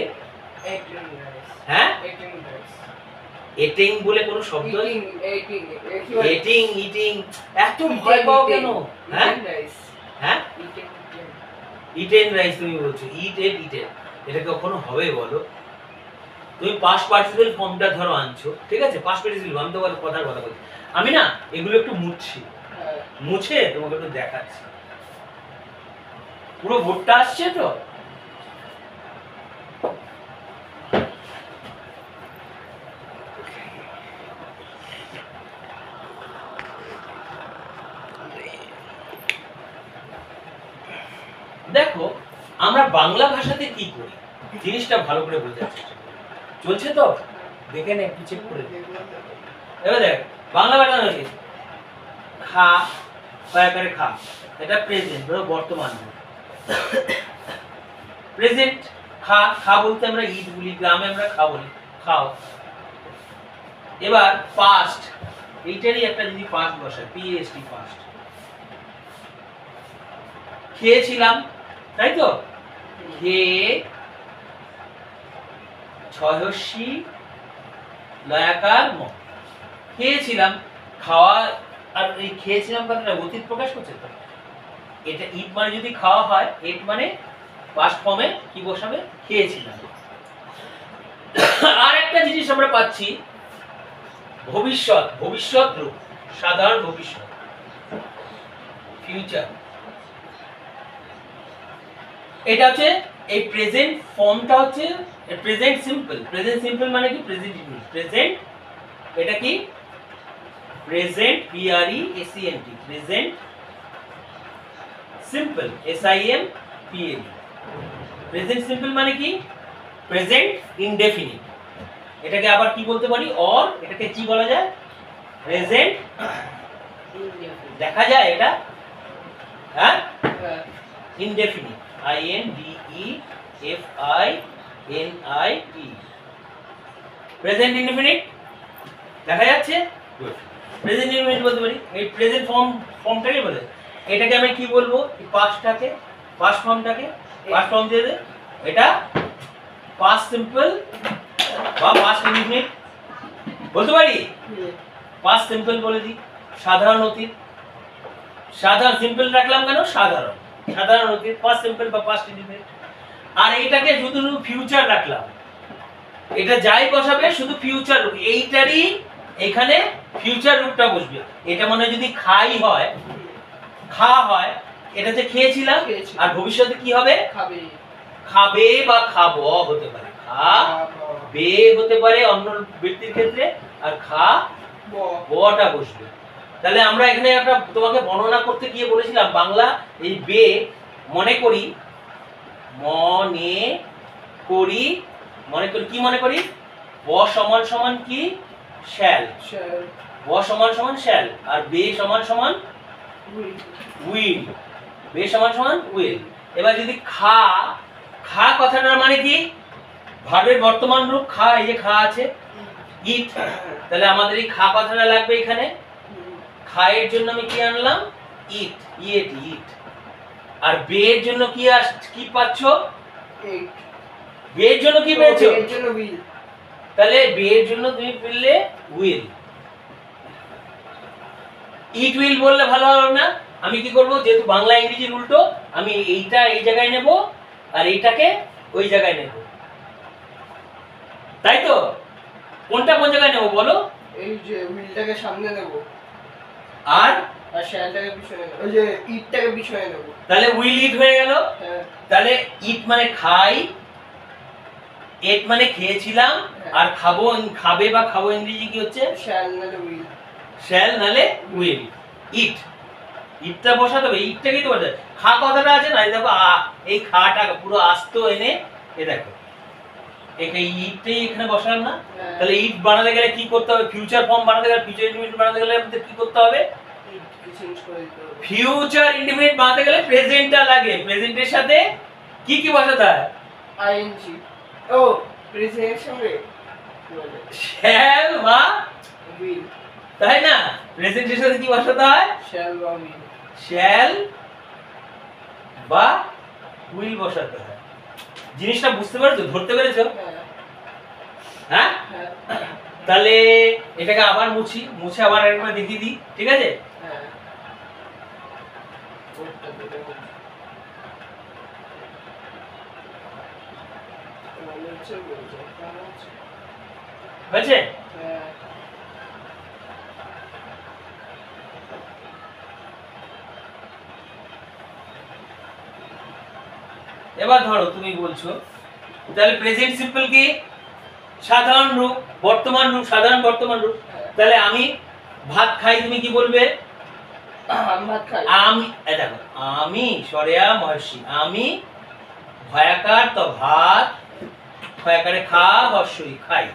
ate rice. হ্যাঁ, Eating rice. এটিং বলে কোনো শব্দ আছে? Eating. এটিং, ইটিং, এত ভয় পাও কেন? হ্যাঁ Eating rice. হ্যাঁ, Eating. ইটেন রাইস তুমি বলছো, ইট এট ইটেন, এটা কখনো হবে বলো? তুমি পাস্ট পার্টিসিপল ফর্মটা ধরো আনছো, ঠিক আছে? পাস্ট পার্টিসিপল, আমি তো কথার কথা বলছি। আমি না এগুলো একটু মুছছি, মুছে তোমাকে একটু দেখাচ্ছি। পুরো ভোটটা আসছে তো? দেখো আমরা বাংলা ভাষাতে কি করি জিনিসটা ভালো করে বোঝার চেষ্টা করি। চলছে তো? দেখে নে, একটু চেক করে দে। এবার দেখ বাংলা ভাষা নাকি খা, কয়া করে খা, এটা প্রেজেন্ট, বর্তমান। প্রেজেন্ট খা, খা বলতে আমরা ইট বলি, গ্রামে আমরা খা বলি, খাও। এবার পাস্ট, এইটারই একটা যদি পাস্ট বসায়, পিএসটি পাস্ট, খেয়েছিলাম, তাই তো? খেয়ে ছয়সী লয়াকার ম, খেয়েছিলাম, খাওয়া। আর এই খেয়েছিলাম কথাটা অতীত প্রকাশ করছে তো। এটা ইট মানে যদি খাওয়া হয়, এট মানে পাস্ট ফর্মে কি বসাবে? খেয়েছিলাম। আর একটা জিনিস আমরা পাচ্ছি ভবিষ্যৎ, ভবিষ্যৎ রূপ, সাধারণ ভবিষ্যৎ, ফিউচার। এটা হচ্ছে এই প্রেজেন্ট ফর্মটা হচ্ছে প্রেজেন্ট সিম্পল। প্রেজেন্ট সিম্পল মানে কি? Present indefinite. প্রেজেন্ট এটা কি? Present, P R E S E N T, present simple, S I M P L E. Present simple মানে কি? Present indefinite. এটাকে আবার কি বলতে পারি? অর এটাকে কি বলা যায়? প্রেজেন্ট দেখা যায় এটা, হ্যাঁ, indefinite, I N D E F I N I T, present indefinite দেখা যাচ্ছে। গুড। প্রেজেন্ট ইনডেফিনিট বলতে পারি, এই প্রেজেন্ট ফর্মটাকে বলে। এটাকে আমি কি বলবো? পাস্টটাকে, পাস্ট ফর্মটাকে পাস্ট ফর্ম দিয়ে দে। এটা পাস্ট সিম্পল বা পাস্ট ইনডেফিনিট বলতে পারি। পাস্ট সিম্পল বলে দিই, সাধারণ অতীত, সাধারণ সিম্পল রাখলাম কেন, সাধারণ সাধারণ অতীত পাস্ট সিম্পল বা পাস্ট ইনডিফিনিট। আর এইটাকে শুধু ফিউচার রাখলাম, এটা যাই বসাবে শুধু ফিউচার রূপ, এইটারই এখানে ফিউচার রূপটা বসবে। এটা মানে যদি খাই হয়, খাওয়া হয়, এটাতে খেয়েছিলাম, আর ভবিষ্যতে কি হবে, খাবে, খাবে বা খাবো হতে পারে, খাবে হতে পারে অন্য ব্যক্তির ক্ষেত্রে, আর খা বটা বসবে। তাহলে আমরা এখানে একটা তোমাকে বর্ণনা করতে গিয়ে বলেছিলাম বাংলা এই বে, মনে করি, মনে করি, মনে করি কি মনে করি, ব সমান সমান কি, শ্যাল, ব সমান সমান শ্যাল, আর বে সমান সমান উইল, বে সমান সমান উইল। এবার যদি খা, খা কথাটার মানে কি, ভার্বের বর্তমান রূপ খা, এই যে খা আছে, ইট, তাহলে আমাদের এই খা কথাটা লাগবে এখানে। খায়ের জন্য আমি কি আনলাম, ইট, ইট, ইট। আর বে এর জন্য কি কি পাচ্ছ, বে এর জন্য কি পেয়েছো, তাহলে বে এর জন্য তুমি পেলে উইল। ইট উইল বললে ভালো হবে না, আমি কি করব, যেহেতু বাংলা ইংরেজির উল্টো, আমি এইটা এই জায়গায় নেব আর এইটাকে ওই জায়গায় নেব, তাই তো? কোনটা কোন জায়গায় নেব বলো, এই যে উইলটাকে সামনে নেব আর শ্যালটাকে পিছনে নেব, ওই যে ইটটাকে পিছনে নেব, তাহলে উইল ইট হয়ে গেল। তাহলে ইট মানে খাই, এট মানে খেয়েছিলাম, আর খাবো, খাবে বা খাবো ইংরেজি কি হচ্ছে, শ্যাল নালে উইল, শ্যাল নালে উইল। ইট, ইটটা বসাতে হবে, ইটটাকেই তো বসাতে, খা কথাটা আছে না, দেখো এই খাটা পুরো আস্ত এনে এ দেখো এই ইটটাই এখানে বসালাম না। তাহলে ইট বানাতে গেলে কি করতে হবে, ফিউচার ফর্ম বানাতে গেলে, ফিউচার ইনডিফিনিট বানাতে গেলে আমাদের কি করতে হবে, ফিউচার ইনডিফিনিট বানাতে গেলে প্রেজেন্টটা লাগে, প্রেজেন্টের সাথে কি কি বসাতে হয়, আইএনজি, ও প্রেজেন্টের সঙ্গে শ্যাল বা উইল, তাই না, প্রেজেন্টের সাথে কি বসাতে হয়, শ্যাল বা উইল, শ্যাল বা উইল বসাতে হয়। জিনিসটা বুঝতে পারছো, ধরতে পেরেছো? হ্যাঁ, তাহলে এটাকে আবার মুছি, মুছে আবার একবার দেখিয়ে দিই, ঠিক আছে? হয়েছে? এবার ধরো তুমি বলছো, তাহলে প্রেজেন্ট সিম্পল কি, সাধারণ রূপ, বর্তমান রূপ, সাধারণ বর্তমান রূপ। তাহলে আমি ভাত খাই, তুমি কি বলবে, ভাত খাই, আমি, দেখো আমি সরেয়া মহর্ষি, আমি ভয়াকার তো ভাত, ভয়াকারে খা হর্ষই খাই।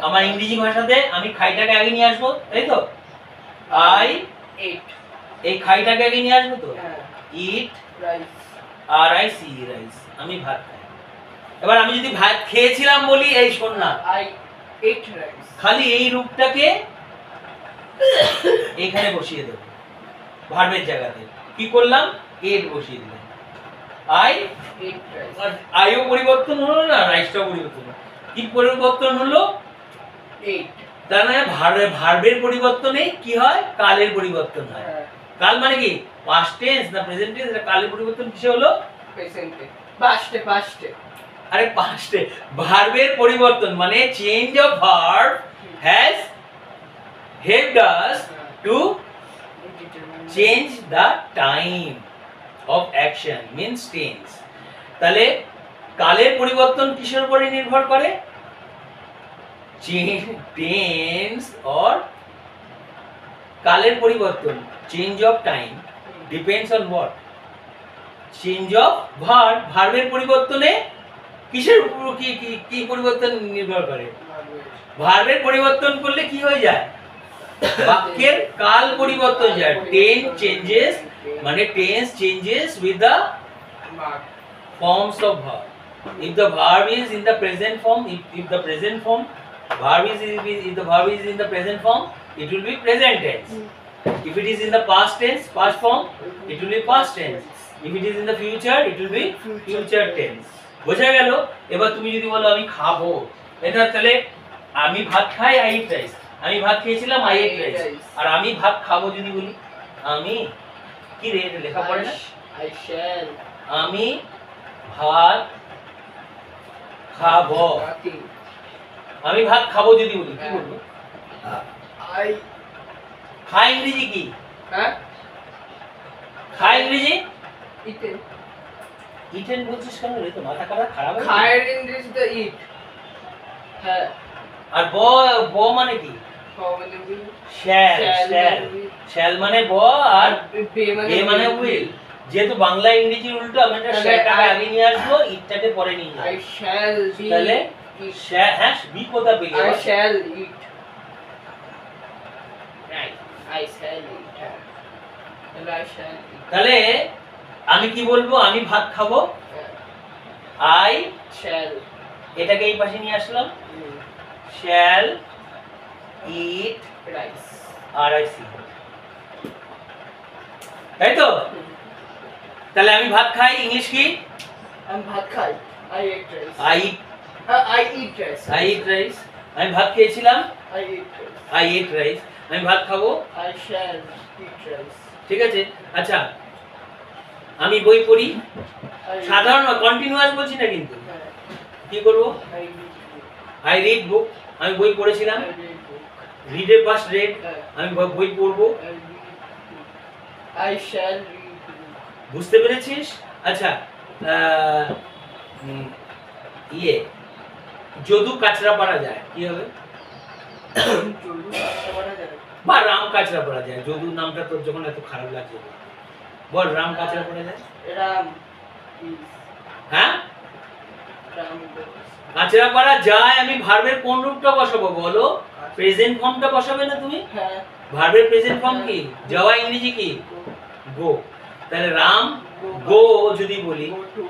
আমার ইংরেজি ভাষাতে আমি খাইটাকে আগে নিয়ে আসবো, তাই তো, আই ইট, এই খাইটাকে আগে নিয়ে আসবো তো, ইট রাইস, আর আই সি রাইস, আমি ভাত খাই। এবার আমি যদি ভাত খেয়েছিলাম বলি, এই শোন না, আই এট রাইস, খালি এই রূপটাকে এখানে বসিয়ে দেব, ভার্বের জায়গাতে কি করলাম, এট বসিয়ে দিলাম, আই এট রাইস, আইও পরিবর্তন হলো না, রাইসটাও পরিবর্তন হলো, কি পরিবর্তন হলো, এইট। তার মানে ভার্বের পরিবর্তনে কি হয়, কালের পরিবর্তন হয়। কাল মানে কি, পাস্ট টেন্স না প্রেজেন্ট টেন্স, এটা কালের পরিবর্তন কিসে হলো, প্রেজেন্টে, পাস্টে, পাস্টে, আরে পাস্টে, ভার্বের পরিবর্তন মানে change of verb has helped us to change the time of action, means tense. তাহলে কালের পরিবর্তন কিসের উপরে নির্ভর করে, tense or কালের পরিবর্তন, change of time depends on what, change of verb, ভার্বের পরিবর্তনে কিসের উপর কি পরিবর্তন নির্ভর করে, ভার্বের পরিবর্তন করলে কি হয়ে যায়, বাক্যের কাল পরিবর্তন হয়ে যায়, tense changes মানে tense changes with the forms of verb. If the verb is in the present form, if the present form verb is if the verb is in the present form, it will be present tense. If it is in the past tense, past form, it will be past tense. If it is in the future, it will be future tense. বোঝা গেল? এবার তুমি যদি বলো আমি খাবো, এটা তাহলে আমি ভাত খাই, আই ইট রাইস, আমি ভাত খেয়েছিলাম I ate I ate rice. rice. আর আমি ভাত খাবো যদি বলি, আমি কি রে এটা লেখা পড়ে না? I shall. আমি ভাত খাবো। Nothing. আমি ভাত খাবো যদি বলি কি বলবো? I. খা ইংরেজি কি? Huh? খা ইংরেজি Eaten. ইটেন বলছিস কেন রে? তো মাথা খারাপ হয়ে গেছে? Higher in this the eat. হ্যাঁ। আর ব মানে কি? How many will? Shall Shall shall মানে will. শ্যাল মানে ব আর বে এ মানে উইল। যেহেতু বাংলা ইংরেজির উল্টো আমি এটা তাহলে শ্যালটাকে I- আগে নিয়ে আসবো, ইটটাকে পরে নিয়ে I যাবো। shall be. তাহলে eat. হ্যাঁ বি কোথা পেলি? I shall eat. Right. I shall eat. হ্যাঁ। তাহলে I shall eat. তাহলে আমি কি বলবো? আমি ভাত খাবো, হ্যাঁ। I Shall. এটাকে এই পাশে নিয়ে আসলাম, Mm. Shall eat Rice. আর আই সি, তাই তো? তাহলে আমি ভাত খাই, ইংলিশ কি? আমি ভাত খাই। I eat rice. I I eat rice. Eat rice. আমি ভাত খেয়েছিলাম, I eat rice. I eat rice. আমি ভাত খাবো, I shall eat rice. ঠিক আছে? আচ্ছা, আমি বই পড়ি, I সাধারণ কন্টিনিউয়াস বলছি না কিন্তু। হ্যাঁ। কি করব? I eat book. I read book, আমি বই পড়েছিলাম, I read book. রিডের পাস রেড, হ্যাঁ। আমি বই পড়বো। I read book. I shall read book. বুঝতে পেরেছিস? আচ্ছা, ইয়ে যদু কাচরা পাড়া যায় কি হবে? চলু আসতে পারা যাবে। বা রাম কাচরা পাড়া যায়। যদু নামটা তোর যখন এত খারাপ লাগছে বল, রাম কাচরা পাড়া যায়। রাম is হ্যাঁ, রাম goes. কাচরা পাড়া যায়। আমি ভার্বের কোন রূপটা বসাবো বলো? প্রেজেন্ট ফর্মটা বসাবে না তুমি? হ্যাঁ। ভার্বের প্রেজেন্ট ফর্ম কি? যাওয়া ইংরেজি কি? Go. গো। তাহলে রাম Go. গো যদি বলি, Go to.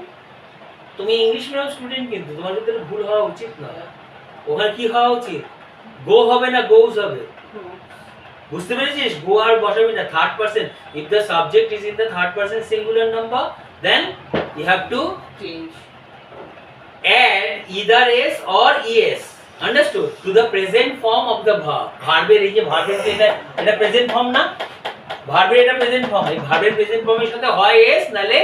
তুমি ইংলিশ মিডিয়াম স্টুডেন্ট কিন্তু তোমার ভিতরে ভুল হওয়া উচিত না। হ্যাঁ। ওখানে কি হওয়া উচিত? গো হবে না গোজ হবে। To. বুঝতে পেরেছিস? গো আর বসাবি না third person. If the subject is in the third person singular number then you have to Change. add either s or es, understood, to the present form of the verb. ভার্বের এই যে ভার্বের এটা প্রেজেন্ট ফর্ম না? ভার্বের এটা present form. এই ভার্বের প্রেজেন্ট ফর্মের সাথে হয় s নালে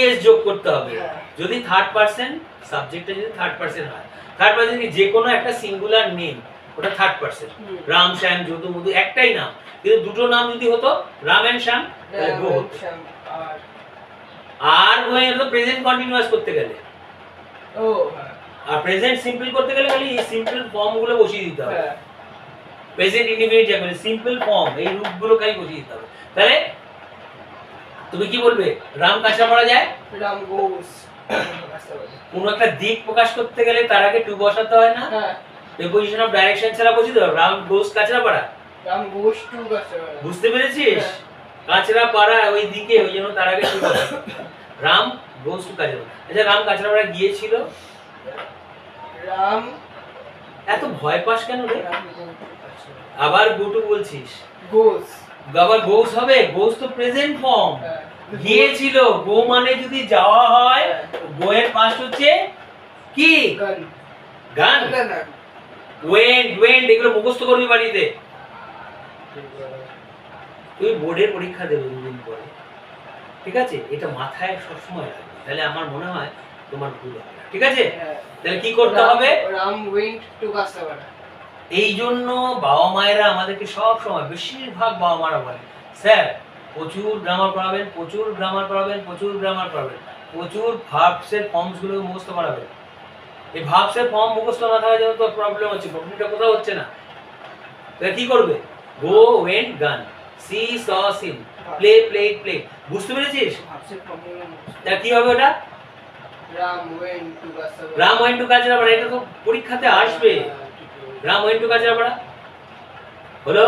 es যোগ করতে হবে। হ্যাঁ। যদি থার্ড পারসন সাবজেক্টটা যদি থার্ড পারসন হয়, থার্ড পারসন কি যে কোনো একটা সিঙ্গুলার নেম, ওটা থার্ড পারসন। হুম। রাম শ্যাম যদু মধু একটাই নাম, কিন্তু দুটো নাম যদি হতো রাম এন্ড শ্যাম তাহলে গো Ram হতো। and Sham are. আর হয়ে হলো প্রেজেন্ট কন্টিনিউয়াস করতে গেলে, Oh. হ্যাঁ। আর প্রেজেন্ট সিম্পল করতে গেলে খালি এই সিম্পল ফর্ম গুলো বসিয়ে দিতে হবে। হ্যাঁ। প্রেজেন্ট ইনডিফিনিট যাবে সিম্পল ফর্ম, এই রূপগুলো খালি বসিয়ে দিতে হবে। তাহলে তুমি কি বলবে? রাম কাঁচরা পড়া যায়। Ram goes. কোন একটা দিক প্রকাশ করতে গেলে তার আগে টু বসাতে হয় না? হ্যাঁ। প্রিপোজিশন অফ ডাইরেকশন ছাড়া বসিয়ে দাও রাম গোস কাঁচরা পাড়া। Ram goes to Kasaragod. বুঝতে পেরেছিস? হ্যাঁ। কাঁচরা পাড়া ওই দিকে, ওই জন্য তার আগে টু বসাতে হবে। রাম গোস টু কাঁচরা পাড়া। আচ্ছা, রাম কাঁচরা পাড়া গিয়েছিল। Ram. এত ভয় পাস কেন রে? Ram goes to Kasaragod. আবার গো টু বলছিস। Goes. আবার গোস হবে? গোস তো প্রেজেন্ট ফর্ম। হ্যাঁ। গিয়েছিল, গো মানে যদি যাওয়া হয়, গো এর পাস্ট হচ্ছে কি? Gun. গান। না, না। ওয়েন্ট এগুলো মুখস্থ করবি বাড়িতে। তুই বোর্ডের পরীক্ষা দেবে দুদিন পরে, ঠিক আছে? এটা মাথায় সবসময় রাখবে, তাহলে আমার মনে হয় তোমার ভুল হবে না, ঠিক আছে? হ্যাঁ। তাহলে কি করতে হবে? Ram went to Kasaragod. এই জন্য বাবা মায়েরা আমাদেরকে সব সময়, বেশিরভাগ বাবা মারা বলে, স্যার প্রচুর গ্রামার পড়াবেন, প্রচুর গ্রামার পড়াবেন, প্রচুর গ্রামার পড়াবেন, প্রচুর ভার্বসের ফর্মস গুলো মুখস্থ করাবেন। এই ভার্বসের ফর্ম মুখস্থ না থাকার জন্য তো প্রবলেম হচ্ছে, প্রবলেমটা কোথাও হচ্ছে না। তাহলে কি করবে? গো went gone, see saw scene, play played play. বুঝতে পেরেছিস? ভাবছে problem. তাহলে কি হবে ওটা? Ram went to Kasaragod. Ram went to Kanchrapara, এটা তো পরীক্ষাতে আসবে। রাম ওয়েন্ট টু কাঁচরাপাড়া হলো।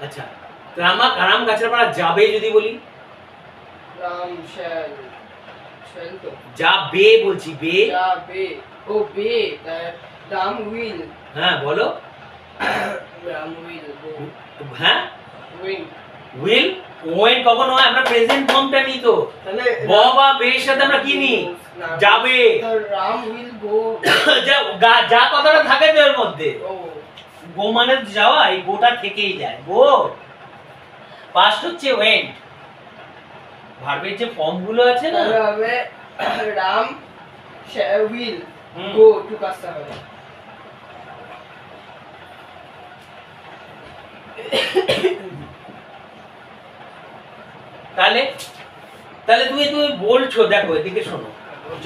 আচ্ছা, তো রাম কাঁচরাপাড়া যাবে যদি বলি? Ram shall. Shall তো? যাবে বলছি, বে। যাবে। Oh, be. That Ram will. হ্যাঁ বলো। Ram will go. হ্যাঁ, Went. উইল ওয়েন্ট কখন হয়? আমরা প্রেজেন্ট ফর্মটা নিই তো। তাহলে ব বা বের সাথে আমরা কি নিই? না, যাবে। তো Ram will go. যা কথাটা থাকে তো এর মধ্যে। Oh, গো মানে যাওয়া, এই গোটা থেকেই যায়, গো। পাস্ট হচ্ছে ওয়েন্ট। ভার্বের যে ফর্ম গুলো আছে না, তাহলে হবে Ram will hmm. go to Kasaragod. তাহলে তাহলে তুমি তুমি বলছো, দেখো এদিকে শোনো,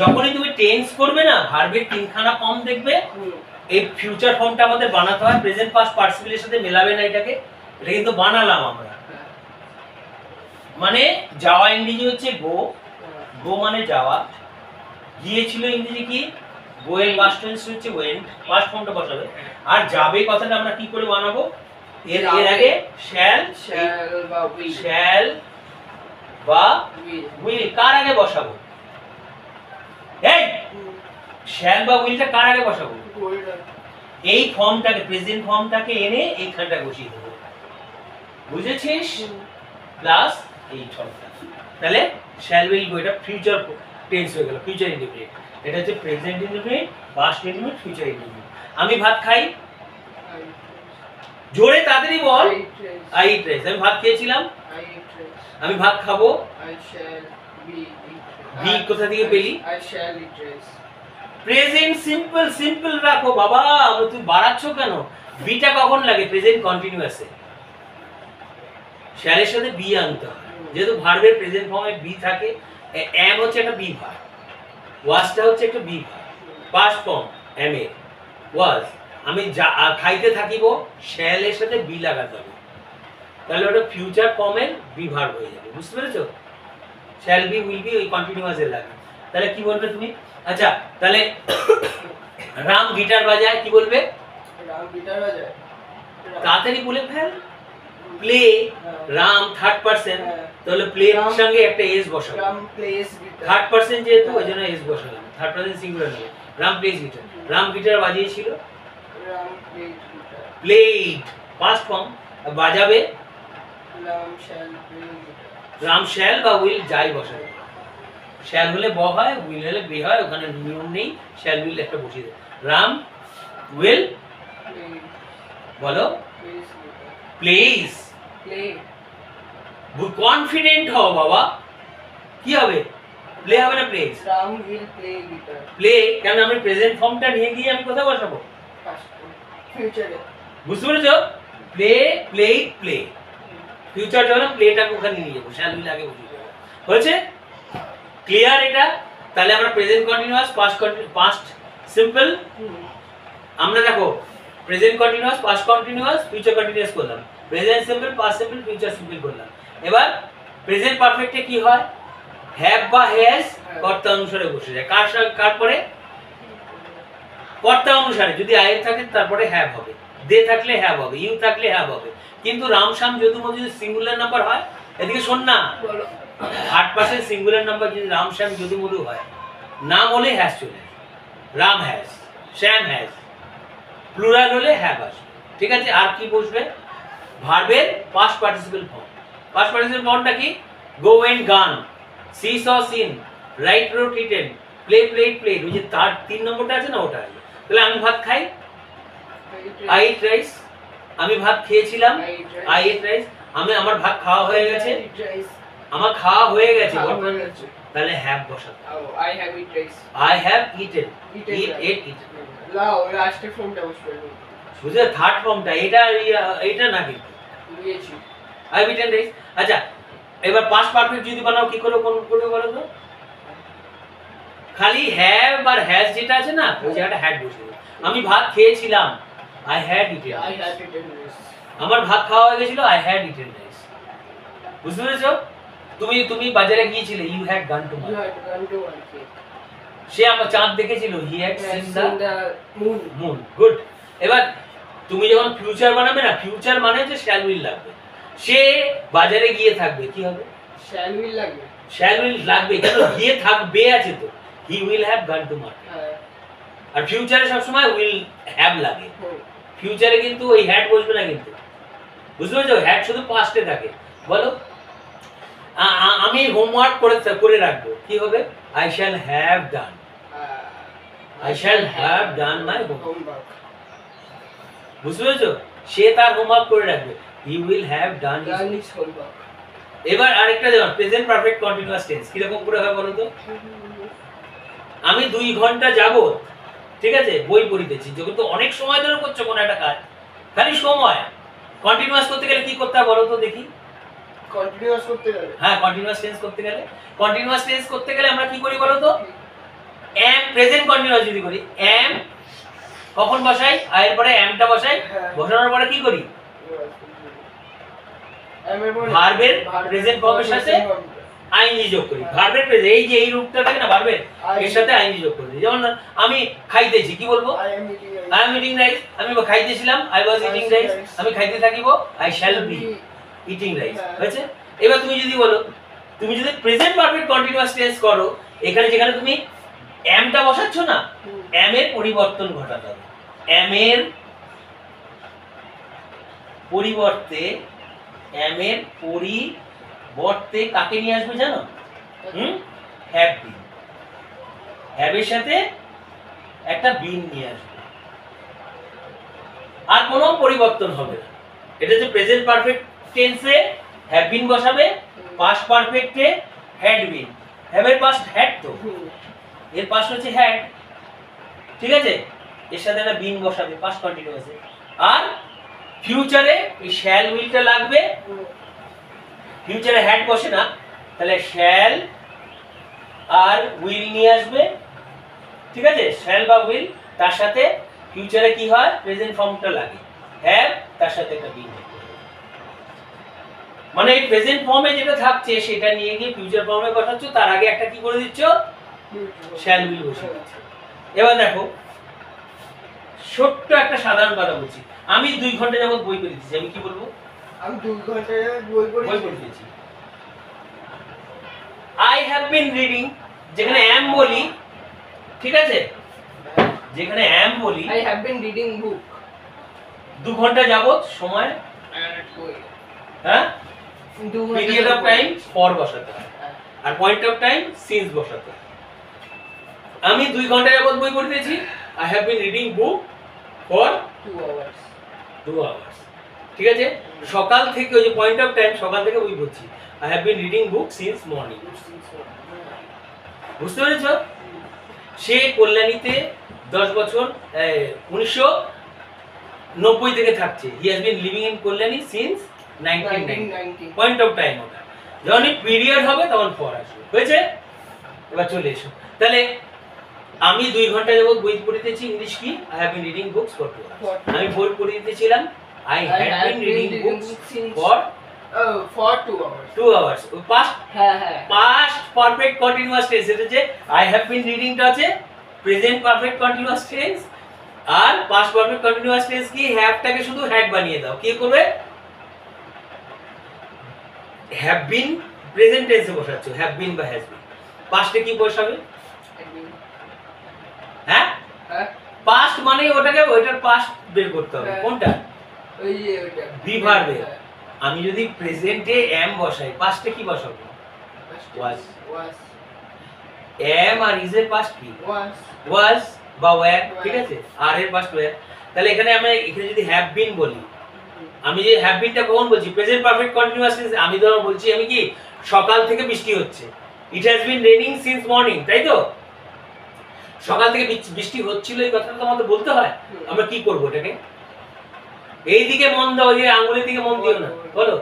যখনই তুমি টেন্স করবে না, ভার্বের তিনখানা ফর্ম দেখবে। এই ফিউচার ফর্মটা আমাদের বানাতে হয়, প্রেজেন্ট পাস্ট পার্টিসিপেলের সাথে মেলাবে না এটাকে, এটা কিন্তু বানালাম আমরা। মানে যাওয়া ইংরেজি হচ্ছে গো, গো মানে যাওয়া, গিয়েছিল ইংরেজি কি, গো এর পাস্ট টেন্স হচ্ছে ওয়েন্ট, পাস্ট ফর্মটা বসাবে। আর যাবে কথাটা আমরা কি করে বানাবো, এর আগে শ্যাল, শ্যাল বা উইল কার আগে বসাবো, এই শ্যাল বা উইলটা কার আগে বসাবো, এই ফর্মটাকে, প্রেজেন্ট ফর্মটাকে এনে এইখানটা বসিয়ে দেবো, বুঝেছিস? প্লাস এই ছকটা, তাহলে শ্যাল উইল গো, এটা ফিউচার টেন্স হয়ে গেল, ফিউচার ইনডিফিনিট। এটা হচ্ছে present indefinite, past indefinite, future indefinite. আমি ভাত খাই, জোরে তাড়াতাড়ি বল। আই ইট রাইস, আমি ভাত খেয়েছিলাম, আমি ভাত খাবো। বি কোথা থেকে পেলি? প্রেজেন্ট সিম্পল, সিম্পল রাখো বাবা, তুমি বাড়াচ্ছ কেন? বিটা কখন লাগে? প্রেজেন্ট কন্টিনিউয়াসে শ্যালের সাথে বি আনতে হয়, যেহেতু ভার্বের প্রেজেন্ট ফর্মে বি থাকে। এম হচ্ছে একটা বি ভার্ব, ওয়াজটা হচ্ছে একটা B verb, past form am এ ওয়াজ। আমি খাইতে থাকিব, শ্যালের সাথে বি লাগাতে হবে, তাহলে ওটা ফিউচার ফর্মের বি ভার্ব হয়ে যাবে, বুঝতে পেরেছো? শ্যাল বি উইল বি ওই কন্টিনিউয়াসে লাগে। তাহলে কি বলবে তুমি? আচ্ছা, তাহলে রাম গিটার বাজায়, কি বলবে? রাম গিটার বাজায়, তাড়াতাড়ি বলে ফেল। প্লে, রাম থার্ড পারসন, তাহলে প্লে এর সঙ্গে একটা এস বসাবো, Ram plays guitar, third person যেহেতু ওই জন্য এস বসালাম, থার্ড পারসন সিঙ্গুলার হবে। Ram plays guitar, Ram guitar বাজিয়েছিল, Ram played guitar, played past form, বাজাবে Ram shall play guitar, Ram shall বা উইল যাই বসাবে। শ্যাল হলে ব হয়, উইল হলে বে হয়, ওখানে নিয়ম নেই, শ্যাল উইল একটা বসিয়ে দেবে। রাম উইল বলো প্লেস, প্লে, কনফিডেন্ট হও বাবা, কি হবে? প্লে হবে না place? Ram will play guitar, play, কেন আমি প্রেজেন্ট ফর্মটা নিয়ে গিয়ে আমি কোথায় বসাবো? ফিউচারে, বুঝতে পেরেছো? প্লে, প্লে, প্লে, ফিউচার যখন প্লেটাকে ওখানে নিয়ে যাবো, শ্যাল উইল আগে বসিয়ে দেবো। হয়েছে? ক্লিয়ার এটা? তাহলে আমরা প্রেজেন্ট কন্টিনিউয়াস, পাস্ট সিম্পল, আমরা দেখো present continuous, past continuous, future continuous করলাম, present simple, past simple, future simple করলাম। এবার প্রেজেন্ট পারফেক্টে কি হয়? হ্যাভ বা হ্যাজ কর্তা অনুসারে বসে যায়, কার পরে? কর্তা অনুসারে। যদি আই থাকে তারপরে হ্যাভ হবে, দে থাকলে হ্যাভ হবে, ইউ থাকলে হ্যাভ হবে। কিন্তু রাম শ্যাম যদু মধু যদি সিঙ্গুলার নাম্বার হয়, এদিকে শোন না, থার্ড পারসন সিঙ্গুলার নাম্বার যদি রাম শ্যাম যদু মধু হয়, নাম হলে হ্যাজ চলে আসবে, Ram has, Shyam has. Plural হলে হ্যাভ আসবে, ঠিক আছে? আর কি বসবে? ভার্বের past participle form. Past participle ফর্মটা কি? Go went gone, see saw seen, write wrote written, play played played, ওই যে তার 3 নম্বরটা আছে না, ওটা আছে। তাহলে আমি ভাত খাই, আই ইট রাইস, আমি ভাত খেয়েছিলাম, আই ইট রাইস, আমার ভাত খাওয়া হয়ে গেছে, আমার খাওয়া হয়ে গেছে, তাহলে হ্যাভ বসাতে। I have eat rice, I have eaten, eat ate eat, লাও লাস্টে ফর্মটা বসবে, বুঝলে? থার্ড ফর্মটা এটা না কিন্তু বুঝিয়েছি, আই হ্যাভ ইটেন রাইস। আচ্ছা, এবার পাস্ট পারফেক্ট যদি বানাও কি করে বলো তো? খালি হ্যাভ আর হ্যাজ যেটা আছে না, ওই জায়গাটা হ্যাড বসিয়ে দেবে। আমি ভাত খেয়েছিলাম, I had eaten, I have eaten rice, আমার ভাত খাওয়া হয়ে গেছিল, আই হ্যাড ইটেন রাইস। বুঝতে পেরেছো? তুমি বাজারে গিয়েছিলে, you had gone to market, সে আমার চাঁদ দেখেছিল, he had seen the moon, good. এবার তুমি যখন ফিউচার বানাবে না, ফিউচার মানে যে শ্যাল উইল লাগবে, সে বাজারে গিয়ে থাকবে, কি হবে? শ্যাল উইল লাগবে, শ্যাল উইল লাগবে, কেন? গিয়ে থাকবে আছে তো, he will have gone to market. আর ফিউচারে সবসময় উইল হ্যাভ লাগে, ফিউচারে কিন্তু ওই হ্যাড বসবে না কিন্তু, বুঝতে পেরেছো? হ্যাড শুধু পাস্টে থাকে। বলো, আমি হোমওয়ার্ক করে রাখবো, কি হবে? I shall have done, I shall have done my homework. বুঝতে পেরেছো? সে তার হোমওয়ার্ক করে রাখবে, হি will have done Done his homework. এবার আরেকটা যেমন প্রেজেন্ট পারফেক্ট কন্টিনিউয়াস টেন্স কিরকম করে হয় বলো তো? আমি 2 ঘন্টা যাবত, ঠিক আছে, বই পড়িতেছি। যখন তো অনেক সময় ধরে করছো কোনো একটা কাজ, খালি সময় কন্টিনিউয়াস করতে গেলে কি করতে হয় বলো তো দেখি? Continuous করতে গেলে হ্যাঁ, কন্টিনিউয়াস টেন্স করতে গেলে, কন্টিনিউয়াস টেন্স করতে গেলে আমরা কি করি বলো তো? am প্রেজেন্ট কন্টিনিউয়াস যদি করি, am কখন বসাই? এর পরে আমটা বসাই, হ্যাঁ। বসানোর পরে কি করি? am এর পরে ভার্বের প্রেজেন্ট ফর্মের সাথে আইএনজি যোগ করি। ভার্বের প্রেজেন্ট, এই যে এই রূপটা থাকে না ভার্বের, এর সাথে আইএনজি যোগ করি। যেমন আমি খাইতেছি, কি বলবো? I am eating rice. I am eating rice. আমি খাইতেছিলাম, আই ওয়াজ ইটিং রাইস। আমি খাইতে থাকিব, I shall be eating rice. হয়েছে? এবার তুমি যদি বলো, তুমি যদি প্রেজেন্ট পারফেক্ট কন্টিনিউয়াস টেন্স করো, এখানে যেখানে তুমি আমটা বসাচ্ছ না, am এর পরিবর্তন ঘটাতে হবে। am এর পরিবর্তে, am এর পরিবর্তে কাকে নিয়ে আসবে জানো? Have been. হ্যাভ এর সাথে একটা বিন নিয়ে আসবে, আর কোনো পরিবর্তন হবে না। এটা হচ্ছে প্রেজেন্ট পারফেক্ট টেন্সে হ্যাভ বিন বসাবে, পাস্ট পারফেক্টে হ্যাড বিন। হ্যাভ এর পাস্ট হ্যাড, তো এর পাস্ট হচ্ছে হ্যাড, ঠিক আছে? এর সাথে একটা বিন বসাবে পাস্ট কন্টিনিউয়াসে। আর ফিউচারে এই শ্যাল উইলটা লাগবে। ফিউচারে হ্যাড বসে না, তাহলে শ্যাল আর উইল নিয়ে আসবে, ঠিক আছে? শ্যাল বা উইল, তার সাথে ফিউচারে কি হয়? প্রেজেন্ট ফর্মটা লাগে, হ্যাভ, তার সাথে একটা বিন। মানে এই প্রেজেন্ট ফর্মে যেটা থাকছে সেটা নিয়ে গিয়ে ফিউচার ফর্মে বসাচ্ছ, তার আগে একটা কি করে দিচ্ছ? শ্যাল উইল বসিয়ে দিচ্ছ। এবার দেখো, ছোট্ট একটা সাধারণ কথা বলছি। আমি 2 ঘন্টা যাবত বই পড়েছি, আমি কি বলবো? আমি 2 ঘন্টা বই পড়েছি। আই হ্যাভ বিন রিডিং, যেখানে am বলি, ঠিক আছে, যেখানে am বলি, I have been reading book. 2 ঘন্টা যাবত সময়, হ্যাঁ, পিরিয়ড অফ টাইম ফর বসাতে হয়, আর পয়েন্ট অফ টাইম সিন্স বসাতে হয়। আমি 2 ঘন্টা যাবত বই পড়তেছি, I have been reading book for 2 hours, ঠিক আছে? সকাল থেকে, ওই যে পয়েন্ট অফ টাইম, সকাল থেকে বই পড়ছি, I have been reading book since morning. বুঝতে পেরেছ? সে কল্যাণীতে 10 বছর 1990 থেকে থাকছে, হি has been living in Kalyani since 1990। Point of time ওটা। যখন পিরিয়ড হবে তখন ফর আসবে। হয়েছে? এবার চলে এসো। তাহলে আমি 2 ঘন্টা যাবত বই পড়িতেছি, ইংলিশ কি? I have been reading books for 2 hours. আমি বই পড়িতেছিলাম, I had been reading books for 2 hours. 2 hours. Past, হ্যাঁ পাস্ট পারফেক্ট কন্টিনিউয়াস টেন্স, এটা যে আই হ্যাভ বিন রিডিংটা আছে প্রেজেন্ট পারফেক্ট কন্টিনিউয়াস টেন্স, আর পাস্ট পারফেক্ট কন্টিনিউয়াস টেন্স কি? হ্যাভটাকে শুধু হ্যাড বানিয়ে দাও। কি করবে? হ্যাভ বিন প্রেজেন্ট টেন্সে বসাচ্ছ, হ্যাভ বিন বা হ্যাজ বিন। পাস্টে কি বসাবে? হ্যাঁ, পাস্ট মানে ওটাকে, ওইটার পাস্ট বের করতে হবে। কোনটা? ওই যে ওটা বি ভার্বে। আমি যদি প্রেজেন্টে am বসাই, পাস্টে কি বসাবো? was। am আর is এর পাস্ট কি? was বা were, ঠিক আছে? আর এর পাস্ট were। তাহলে এখানে এখানে যদি have been বলি, আমি যে have beenটা কখন বলছি? Present perfect continuous tense. আমি ধরো বলছি, আমি কি সকাল থেকে বৃষ্টি হচ্ছে, it has been raining since morning, তাই তো? সকাল থেকে বৃষ্টি হচ্ছিল, এই কথাটা তো আমাদের বলতে হয়। আমরা কি করব এটাকে? এই দিকে মন দাও, যে আঙ্গুলের দিকে মন দিও না। বলো,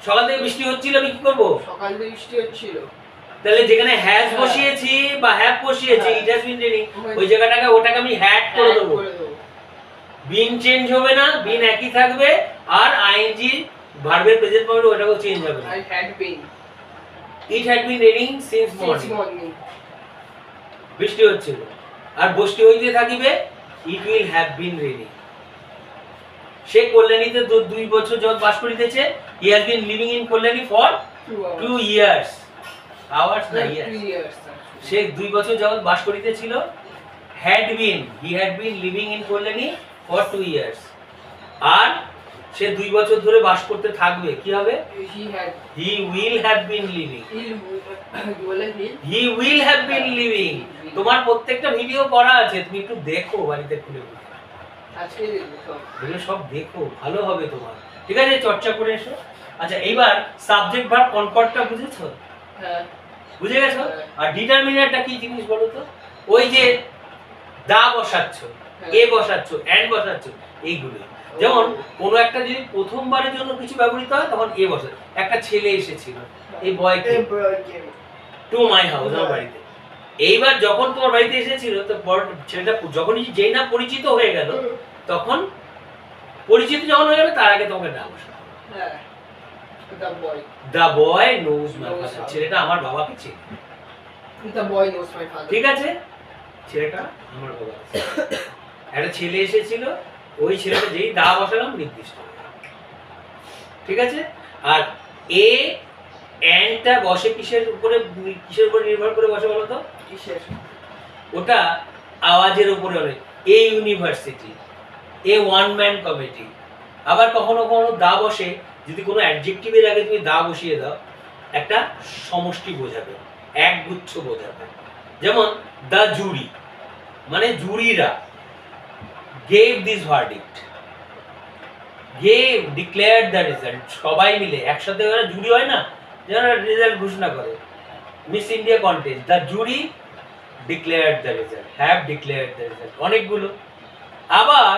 সকাল থেকে বৃষ্টি হচ্ছিল, আমি কি করব? সকাল থেকে বৃষ্টি হচ্ছিল। তাহলে যেখানে হ্যাজ বসিয়েছি বা হ্যাভ বসিয়েছি, ইট হ্যাজ বিন রেনিং, ওই জায়গাটাকে, ওটাকে আমি হ্যাড করে দেব। বিন চেঞ্জ হবে না, বিন একই থাকবে, আর আইএনজি ভার্বের প্রেজেন্ট ফর্মে ওটাও চেঞ্জ হবে না। I had been. It had been raining since morning. বৃষ্টি হচ্ছিল, আর বৃষ্টি হইতে থাকিবে, it will have been raining. সে কল্যাণীতে 2 বছর যাবত বাস করিতেছে, he has been living in Kalyani for 2 years. Hours না, ইয়ার্স। সে 2 বছর যাবত বাস করিতেছিল, had been, he had been living in Kalyani for 2 years. আর সে 2 বছর ধরে বাস করতে থাকবে, কি হবে? He will have been living. He will have been living. তোমার প্রত্যেকটা ভিডিও করা আছে, তুমি একটু দেখো বাড়িতে খুলে খুলে। আজকে দেখবো সব। এগুলো সব দেখো, ভালো হবে তোমার। ঠিক আছে, চর্চা করে এসো। আচ্ছা, এইবার সাবজেক্ট ভার্ব কনকর্ডটা বুঝেছো? হ্যাঁ। বুঝে গেছো? হ্যাঁ। আর ডিটারমিনারটা কি জিনিস বলো তো? ওই যে দা বসাচ্ছ, এ বসাচ্ছ, এন্ড বসাচ্ছ, এইগুলো। যেমন কোনো একটা যদি প্রথমবারের জন্য কিছু ব্যবহৃত হয় তখন এ বসে। একটা ছেলে এসেছিল, এই বয় টু মাই হাউস, আমার বাড়িতে। এইবার যখন তোমার বাড়িতে এসেছিল তো ছেলেটা যখনই যেই না পরিচিত হয়ে গেল, তখন পরিচিত যখন হয়ে গেল তার আগে তোমাকে না বসা। হ্যাঁ, the boy. The boy knows my father, ছেলেটা আমার বাবাকে চেনে। The boy knows my father. ঠিক আছে, ছেলেটা আমার বাবা। একটা ছেলে এসেছিল, ওই ছেলেটা যেই দা বসালাম নির্দিষ্ট। ঠিক আছে, আর এ এন্ডটা বসে কিসের উপর নির্ভর করে বসে বলো তো? কিসের? ওটা আওয়াজের উপরে অনেক। A university, A one man committee. আবার কখনো কখনো দা বসে, যদি কোনো অ্যাডজেক্টিভের আগে তুমি দা বসিয়ে দাও, একটা সমষ্টি বোঝাবে, এক গুচ্ছ বোঝাবে। যেমন দ্য জুরি, মানে জুরিরা, gave this verdict, gave declared the result, সবাই মিলে একসাথে জুরি হয় না, যারা রেজাল্ট ঘোষণা করে। Miss India contest, the jury declared the result, have declared the result, অনেকগুলো। আবার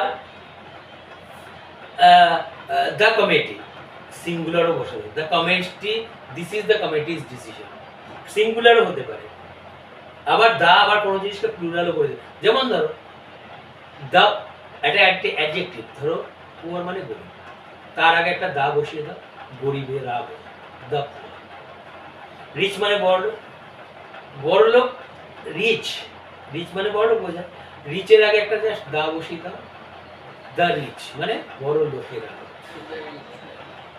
দ্য কমিটি, সিঙ্গুলারও বসাবে, the committee, this is the committee's decision, সিঙ্গুলারও হতে পারে। আবার দা আবার কোনো জিনিসকে প্লুরালও করে দেবে। যেমন ধরো দা, একটা অ্যাডজেক্টিভ, ধরো পুয়ার মানে গরিব, তার আগে একটা দা বসিয়ে দাও, গরিবের রা, দা। রিচ মানে বড় লোক, বড় লোক রিচ, রিচ মানে বড় লোক বোঝায়। রিচের আগে একটা জাস্ট দা বসিয়ে দাও, দা রিচ, মানে বড় লোকেরা।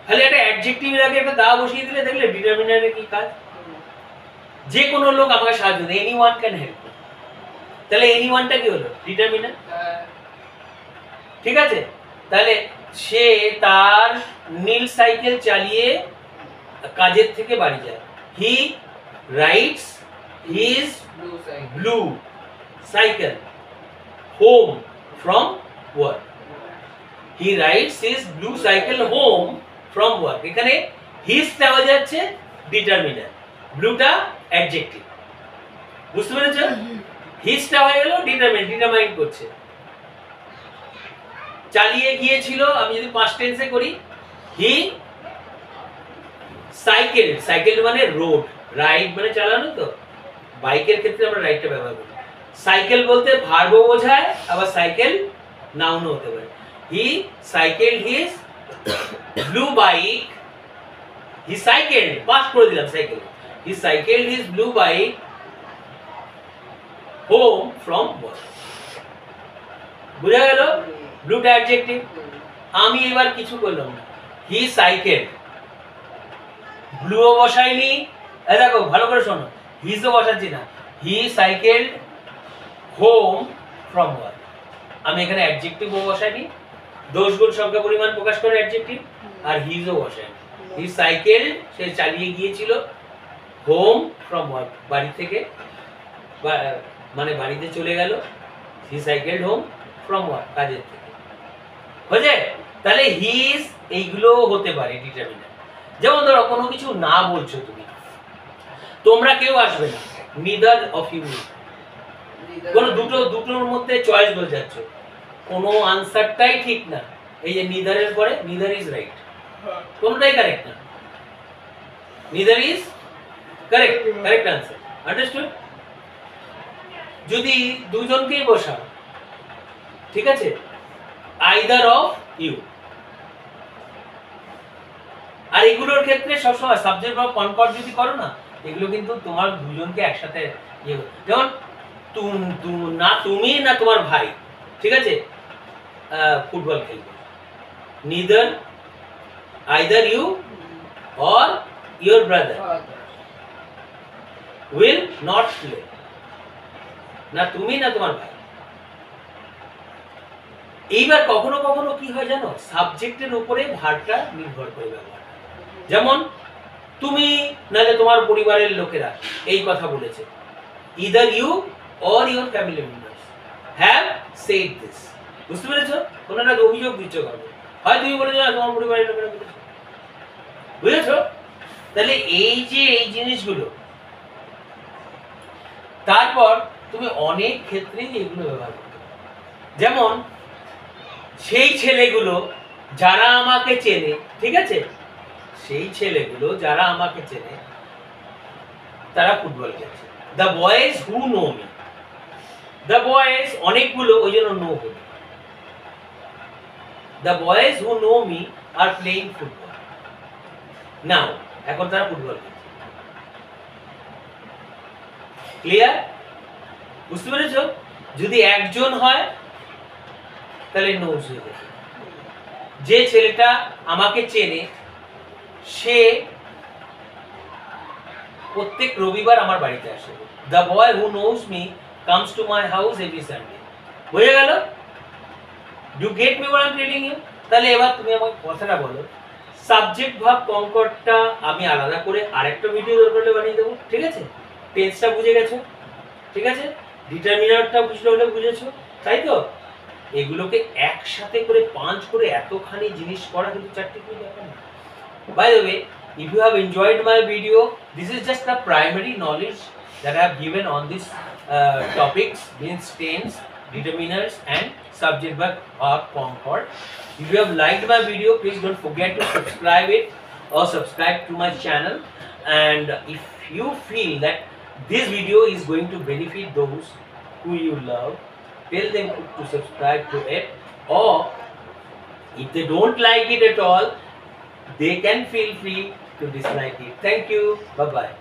খালি একটা অ্যাডজেক্টিভের আগে একটা দা বসিয়ে দিলে দেখলে ডিটারমিনারের কি কাজ? যে কোনো লোক আমাকে সাহায্য দেয়, এনিওয়ান ক্যান হেল্প। তাহলে এনিওয়ানটা কি হলো? ডিটারমিনার। ঠিক আছে, তাহলে সে তার নীল সাইকেল চালিয়ে কাজের থেকে বাড়ি যায়। He rides his blue cycle home from work. He rides his blue cycle home from work. এখানে হিজটা হয়ে যাচ্ছে ডিটারমিনার, ব্লুটা অ্যাডজেক্টিভ। বুঝতে পেরেছো? হিজটা হয়ে গেল ডিটারমিনার, ডিটারমাইন করছে। চালিয়ে গিয়েছিল, আমি যদি পাস্ট টেন্সে করি, হি সাইকেল, সাইকেল মানে রোড, রাইড মানে চালানো। তো বাইকের ক্ষেত্রে আমরা রাইডটা ব্যবহার করি। সাইকেল বলতে ভার্বও বোঝায়, আবার সাইকেল নাউনও হতে পারে। হি সাইকেল হিজ ব্লু বাইক, হি সাইকেল, পাস করে দিলাম cycle, he cycle his blue bike home from work. বুঝা গেল? ব্লুটা অ্যাডজেক্টিভ। আমি এবার কিছু করলাম না, হি সাইকেল, ব্লুও বসাইনি। দেখো ভালো করে শোনো, হিজও বসাচ্ছি না, হি সাইকেল হোম ফ্রম ওয়ার্ক। আমি এখানে অ্যাডজেক্টিভও বসাইনি, দোষ গুণ সংখ্যা পরিমাণ প্রকাশ করে অ্যাডজেক্টিভ, আর হিজও বসাইনি। হি সাইকেল, সে চালিয়ে গিয়েছিল, হোম ফ্রম ওয়ার্ক, বাড়ি থেকে, মানে বাড়িতে চলে গেল। হি সাইকেল হোম ফ্রম ওয়ার্ক, কাজের থেকে। বুঝে? তাহলে হিজ এইগুলো হতে পারে ডিটারমিনার। যেমন ধরো কোনো কিছু না বলছো তুমি, তোমরা কেউ আসবে না, নিদার অফ ইউ, কোন দুটোর মধ্যে চয়েস বলে যাচ্ছ, কোনো আনসারটাই ঠিক না। এই যে নিদারের পরে নিদার ইজ রাইট, কোনটাই কারেক্ট না, neither is correct, correct answer. Understood? যদি দুজনকেই বসাও, ঠিক আছে, আইদার অফ ইউ। আর এগুলোর ক্ষেত্রে সবসময় সাবজেক্ট বা কনকর্ড যদি করো না, এগুলো কিন্তু তোমার দুজনকে একসাথে ইয়ে, যেমন না তুমি না তোমার ভাই, ঠিক আছে, ফুটবল খেলবে, neither, either you or your brother will not play. না তুমি না তোমার ভাই। এইবার কখনো কখনো কি হয় জানো, সাবজেক্টের উপরে ভার্বটা নির্ভর করে ব্যবহার। যেমন তুমি নালে তোমার পরিবারের লোকেরা এই কথা বলেছে, either you or your family members have said this, বুঝতে পেরেছো? কোনো একটা অভিযোগ দিচ্ছ কারো, হয় তুমি বলেছো না তোমার পরিবারের লোকেরা বলেছে, বুঝেছো? তাহলে এই যে এই জিনিসগুলো, তারপর তুমি অনেক ক্ষেত্রেই এগুলো ব্যবহার করতে পারো। যেমন সেই ছেলেগুলো যারা আমাকে চেনে, ঠিক আছে, সেই ছেলেগুলো যারা আমাকে চেনে তারা ফুটবল খেলছে। The boys who know me, the boys অনেকগুলো, ওই জন্য নো হলো। The boys who know me are playing football নাও, এখন তারা ফুটবল খেলছে। ক্লিয়ার? বুঝতে পেরেছো? যদি একজন হয় তাহলে নোজ হয়ে যাবে। যে ছেলেটা আমাকে চেনে সে প্রত্যেক রবিবার আমার বাড়িতে আসে। The boy who knows me comes to my house every Sunday. বুঝে গেল? Do get me what I am telling you? তাহলে এবার তুমি আমাকে কথাটা বলো, সাবজেক্ট ভার্ব কনকর্ডটা আমি আলাদা করে আরেকটা ভিডিও দরকার হলে বানিয়ে দেবো, ঠিক আছে? টেন্সটা বুঝে গেছো, ঠিক আছে? ডিটারমিনারটা বুঝলে হলে বুঝেছো, তাই তো? এগুলোকে একসাথে করে পাঁচ করে এতখানি জিনিস করা কিন্তু চারটি করে ব্যাপার না। By the way, if you have enjoyed my video, this is just the primary knowledge that I have given on this topics, means tense, determiners and subject verb or concord. If you have liked my video, please don't forget to subscribe it or subscribe to my channel. And if you feel that this video is going to benefit those who you love, tell them to subscribe to it, or if they don't like it at all, they can feel free to dislike it. Thank you. Bye bye.